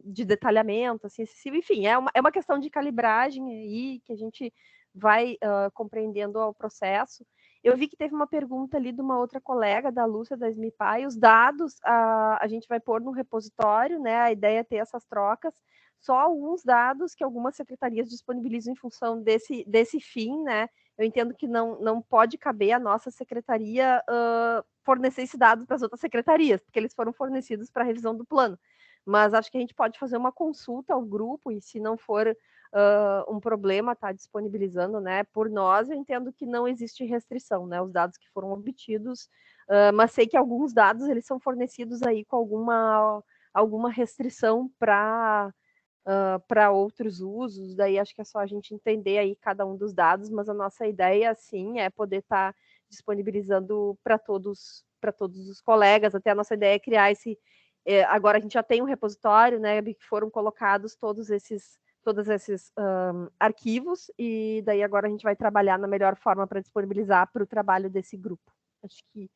de detalhamento, assim, excessivo. Enfim, é uma questão de calibragem aí que a gente vai compreendendo ao processo. Eu vi que teve uma pergunta ali de uma outra colega, da Lúcia, da SMIPAI. Os dados a gente vai pôr no repositório, né? A ideia é ter essas trocas. Só alguns dados que algumas secretarias disponibilizam em função desse fim, né? Eu entendo que não pode caber a nossa secretaria fornecer esses dados para as outras secretarias, porque eles foram fornecidos para a revisão do plano. Mas acho que a gente pode fazer uma consulta ao grupo, e se não for um problema estar disponibilizando, né, por nós, eu entendo que não existe restrição, né, os dados que foram obtidos, mas sei que alguns dados eles são fornecidos aí com alguma restrição para outros usos, daí acho que é só a gente entender aí cada um dos dados, mas a nossa ideia, sim, é poder estar disponibilizando para todos os colegas. Até a nossa ideia é criar agora a gente já tem um repositório, né, que foram colocados todos esses arquivos, e daí agora a gente vai trabalhar na melhor forma para disponibilizar para o trabalho desse grupo. Acho que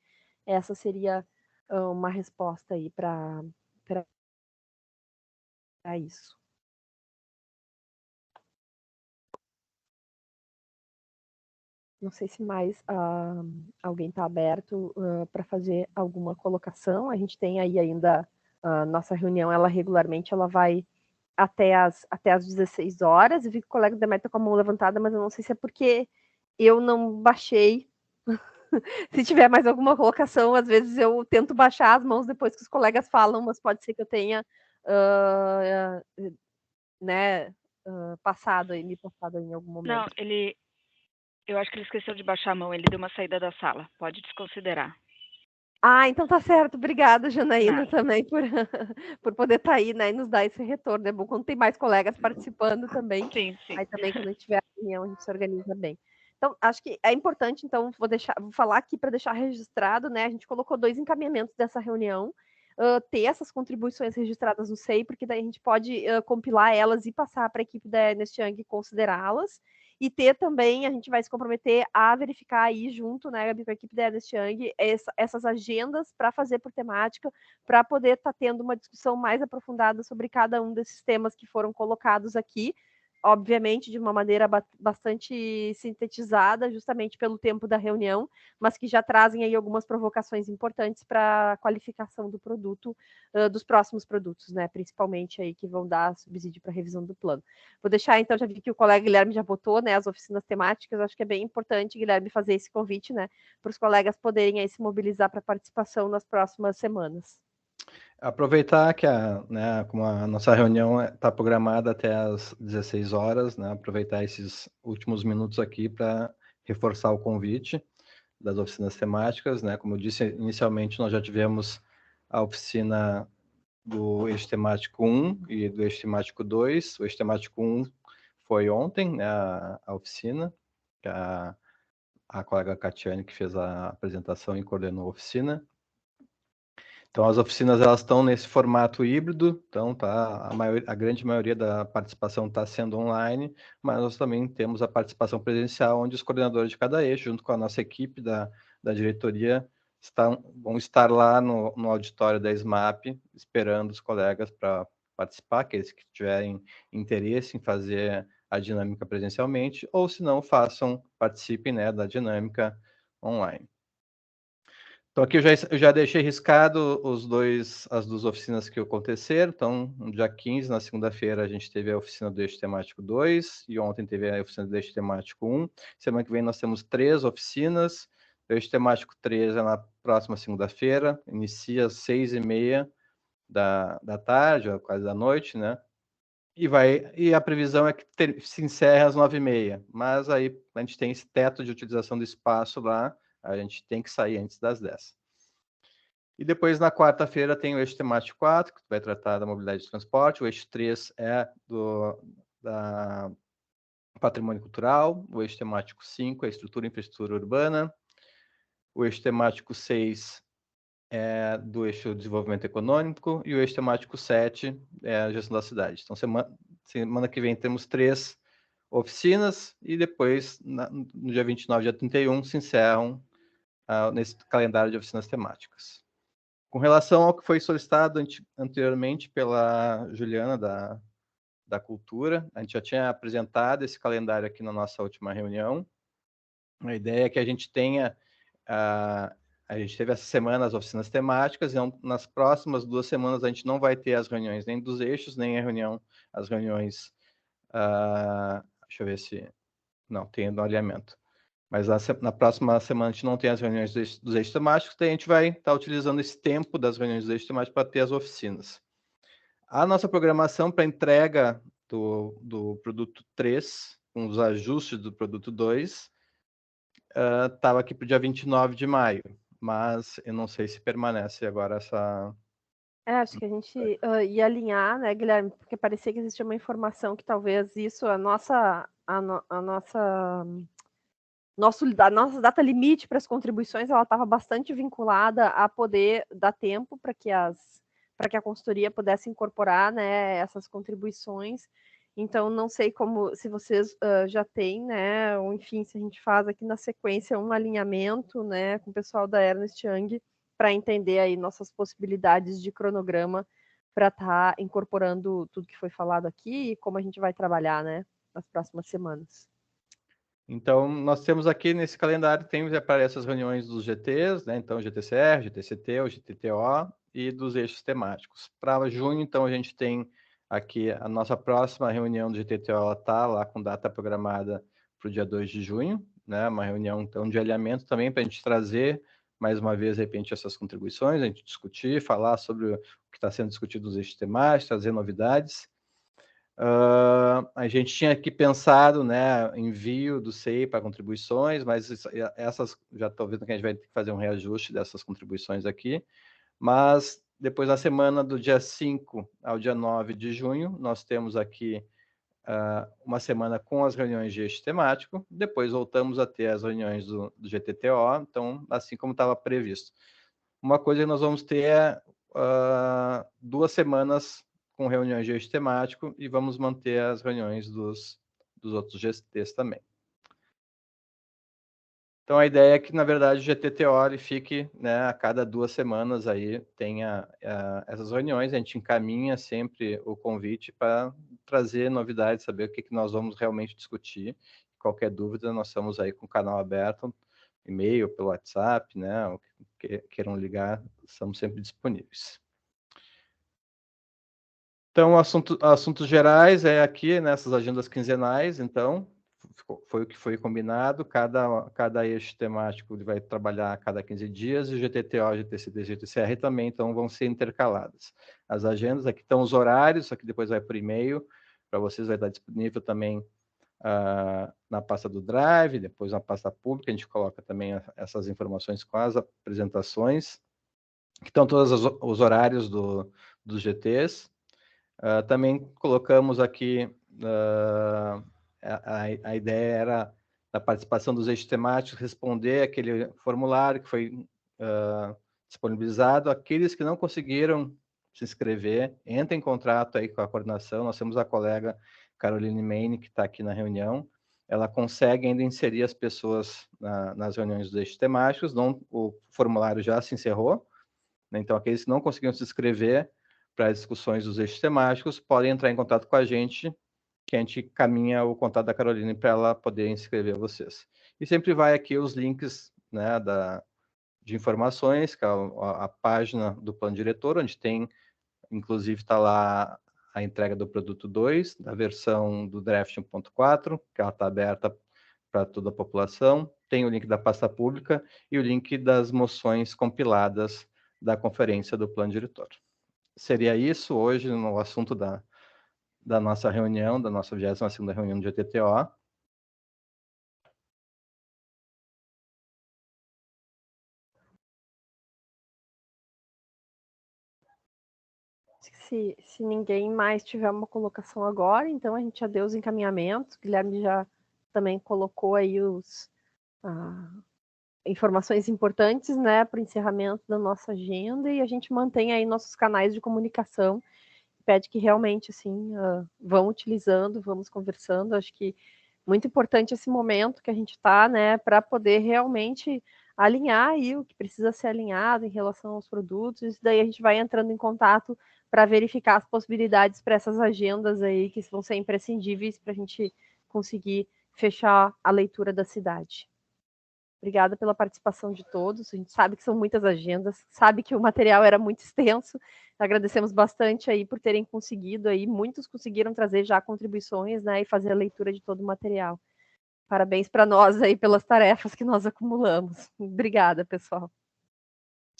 essa seria uma resposta aí para isso. Não sei se mais alguém está aberto para fazer alguma colocação. A gente tem aí ainda a nossa reunião, ela regularmente ela vai até as 16 horas. Eu vi que o colega da Meta com a mão levantada, mas eu não sei se é porque eu não baixei. Se tiver mais alguma colocação, às vezes eu tento baixar as mãos depois que os colegas falam, mas pode ser que eu tenha né, me passado em algum momento. Não, eu acho que ele esqueceu de baixar a mão, ele deu uma saída da sala, pode desconsiderar. Ah, então tá certo. Obrigada, Janaína, também por poder estar aí, né, e nos dar esse retorno. É bom quando tem mais colegas participando também. Sim. Aí também, quando a gente tiver a reunião, a gente se organiza bem. Então, acho que é importante, então, vou falar aqui para deixar registrado, né, a gente colocou 2 encaminhamentos dessa reunião, ter essas contribuições registradas no SEI, porque daí a gente pode compilar elas e passar para a equipe da Ernst Young considerá-las, e ter também, a gente vai se comprometer a verificar aí junto, né, Gabi, com a equipe da Ernst Young, essas agendas para fazer por temática, para poder estar tendo uma discussão mais aprofundada sobre cada um desses temas que foram colocados aqui, obviamente de uma maneira bastante sintetizada, justamente pelo tempo da reunião, mas que já trazem aí algumas provocações importantes para a qualificação do produto, dos próximos produtos, né, principalmente aí que vão dar subsídio para a revisão do plano. Vou deixar, então, já vi que o colega Guilherme já botou, né, as oficinas temáticas. Acho que é bem importante, Guilherme, fazer esse convite, né, para os colegas poderem aí se mobilizar para participação nas próximas semanas. Aproveitar que como a nossa reunião está programada até às 16 horas, né, aproveitar esses últimos minutos aqui para reforçar o convite das oficinas temáticas, né, como eu disse inicialmente, nós já tivemos a oficina do eixo temático 1 e do eixo temático 2. O eixo temático 1 foi ontem, né, a oficina, que a colega Catiane que fez a apresentação e coordenou a oficina. Então, as oficinas elas estão nesse formato híbrido, então a grande maioria da participação está sendo online, mas nós também temos a participação presencial, onde os coordenadores de cada eixo, junto com a nossa equipe da diretoria, vão estar lá no auditório da SMAP, esperando os colegas para participar, aqueles que tiverem interesse em fazer a dinâmica presencialmente, ou se não, participem, né, da dinâmica online. Então, aqui eu já deixei riscado as 2 oficinas que aconteceram. Então, no dia 15, na segunda-feira, a gente teve a oficina do eixo temático 2, e ontem teve a oficina do eixo temático 1. Semana que vem nós temos 3 oficinas. O eixo temático 3 é na próxima segunda-feira, inicia às 6h30 da tarde, ou quase da noite, né? E a previsão é que se encerre às 9h30, mas aí a gente tem esse teto de utilização do espaço lá, a gente tem que sair antes das 10. E depois, na quarta-feira, tem o eixo temático 4, que vai tratar da mobilidade de transporte, o eixo 3 é da patrimônio cultural, o eixo temático 5 é estrutura e infraestrutura urbana, o eixo temático 6 é do eixo desenvolvimento econômico e o eixo temático 7 é a gestão da cidade. Então, semana que vem temos 3 oficinas e depois, no dia 29 e dia 31, se encerram nesse calendário de oficinas temáticas. Com relação ao que foi solicitado anteriormente pela Juliana da Cultura, a gente já tinha apresentado esse calendário aqui na nossa última reunião. A ideia é que a gente tenha... A gente teve essa semana as oficinas temáticas, e nas próximas 2 semanas a gente não vai ter as reuniões nem dos eixos, nem as reuniões... deixa eu ver se... Não, tem no alinhamento. Mas na próxima semana a gente não tem as reuniões dos eixos temáticos, daí a gente vai estar utilizando esse tempo das reuniões dos eixos temáticos para ter as oficinas. A nossa programação para entrega do produto 3, com os ajustes do produto 2, estava aqui para o dia 29 de maio, mas eu não sei se permanece agora essa... Acho que a gente ia alinhar, né, Guilherme? Porque parecia que existia uma informação que talvez isso, a nossa data limite para as contribuições, ela estava bastante vinculada a poder dar tempo para que a consultoria pudesse incorporar, né, essas contribuições. Então, não sei se vocês já têm, né, ou enfim, se a gente faz aqui na sequência um alinhamento, né, com o pessoal da Ernst Young, para entender aí nossas possibilidades de cronograma para estar incorporando tudo que foi falado aqui e como a gente vai trabalhar, né, nas próximas semanas. Então, nós temos aqui nesse calendário, aparecem as reuniões dos GTs, né? Então, o GTCR, o GTCT, o GTTO e dos eixos temáticos. Para junho, então, a gente tem aqui a nossa próxima reunião do GTTO, ela está lá com data programada para o dia 2 de junho, né? Uma reunião, então, de alinhamento também para a gente trazer, mais uma vez, de repente, essas contribuições, a gente discutir, falar sobre o que está sendo discutido nos eixos temáticos, trazer novidades. A gente tinha aqui pensado, né, envio do SEI para contribuições, mas essas já estou vendo que a gente vai ter que fazer um reajuste dessas contribuições aqui, mas depois na semana do dia 5 ao dia 9 de junho, nós temos aqui uma semana com as reuniões de eixo temático, depois voltamos a ter as reuniões do GTTO, então, assim como estava previsto. Uma coisa que nós vamos ter é 2 semanas com reuniões de eixo temático e vamos manter as reuniões dos outros GTs também. Então, a ideia é que, na verdade, o GTTO fique, né, a cada 2 semanas aí tenha essas reuniões, a gente encaminha sempre o convite para trazer novidades, saber o que nós vamos realmente discutir. Qualquer dúvida, nós estamos aí com o canal aberto, e-mail, pelo WhatsApp, né, o que queiram ligar, estamos sempre disponíveis. Então, assuntos gerais é aqui nessas agendas quinzenais, então, foi o que foi combinado, cada eixo temático vai trabalhar a cada 15 dias, e o GTTO, GTCD e GTCR também, então, vão ser intercaladas. As agendas, aqui estão os horários, isso aqui depois vai por e-mail, para vocês vai estar disponível também na pasta do Drive, depois na pasta pública, a gente coloca também essas informações com as apresentações, que estão todos os horários dos GTs. Também colocamos aqui, a ideia era da participação dos eixos temáticos, responder aquele formulário que foi disponibilizado. Aqueles que não conseguiram se inscrever, entrem em contato aí com a coordenação. Nós temos a colega Caroline Maine, que está aqui na reunião. Ela consegue ainda inserir as pessoas nas reuniões dos eixos temáticos. O formulário já se encerrou, né? Então, aqueles que não conseguiram se inscrever para as discussões dos eixos temáticos, podem entrar em contato com a gente, que a gente caminha o contato da Caroline para ela poder inscrever vocês. E sempre vai aqui os links, né, de informações, que é a página do plano diretor, onde tem, inclusive, está lá a entrega do produto 2, da versão do draft 1.4, que ela está aberta para toda a população. Tem o link da pasta pública e o link das moções compiladas da conferência do plano diretor. Seria isso hoje no assunto da nossa reunião, da nossa 22ª reunião de GTTO. Se ninguém mais tiver uma colocação agora, então a gente já deu os encaminhamentos. O Guilherme já também colocou aí informações importantes, né, para o encerramento da nossa agenda, e a gente mantém aí nossos canais de comunicação, pede que realmente, assim, vão utilizando, vamos conversando. Acho que muito importante esse momento que a gente está, né, para poder realmente alinhar aí o que precisa ser alinhado em relação aos produtos, e daí a gente vai entrando em contato para verificar as possibilidades para essas agendas aí que vão ser imprescindíveis para a gente conseguir fechar a leitura da cidade. Obrigada pela participação de todos. A gente sabe que são muitas agendas, sabe que o material era muito extenso. Agradecemos bastante aí por terem conseguido aí, muitos conseguiram trazer já contribuições, né, e fazer a leitura de todo o material. Parabéns para nós aí pelas tarefas que nós acumulamos. Obrigada, pessoal.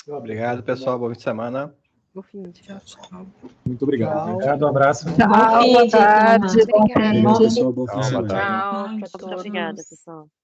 Obrigado, pessoal. Boa semana. Bom fim de semana. Muito obrigado. Obrigado, um abraço. Tchau, boa tarde. Obrigado, pessoal. Bom fim de Tchau, semana. tchau. Obrigada, pessoal.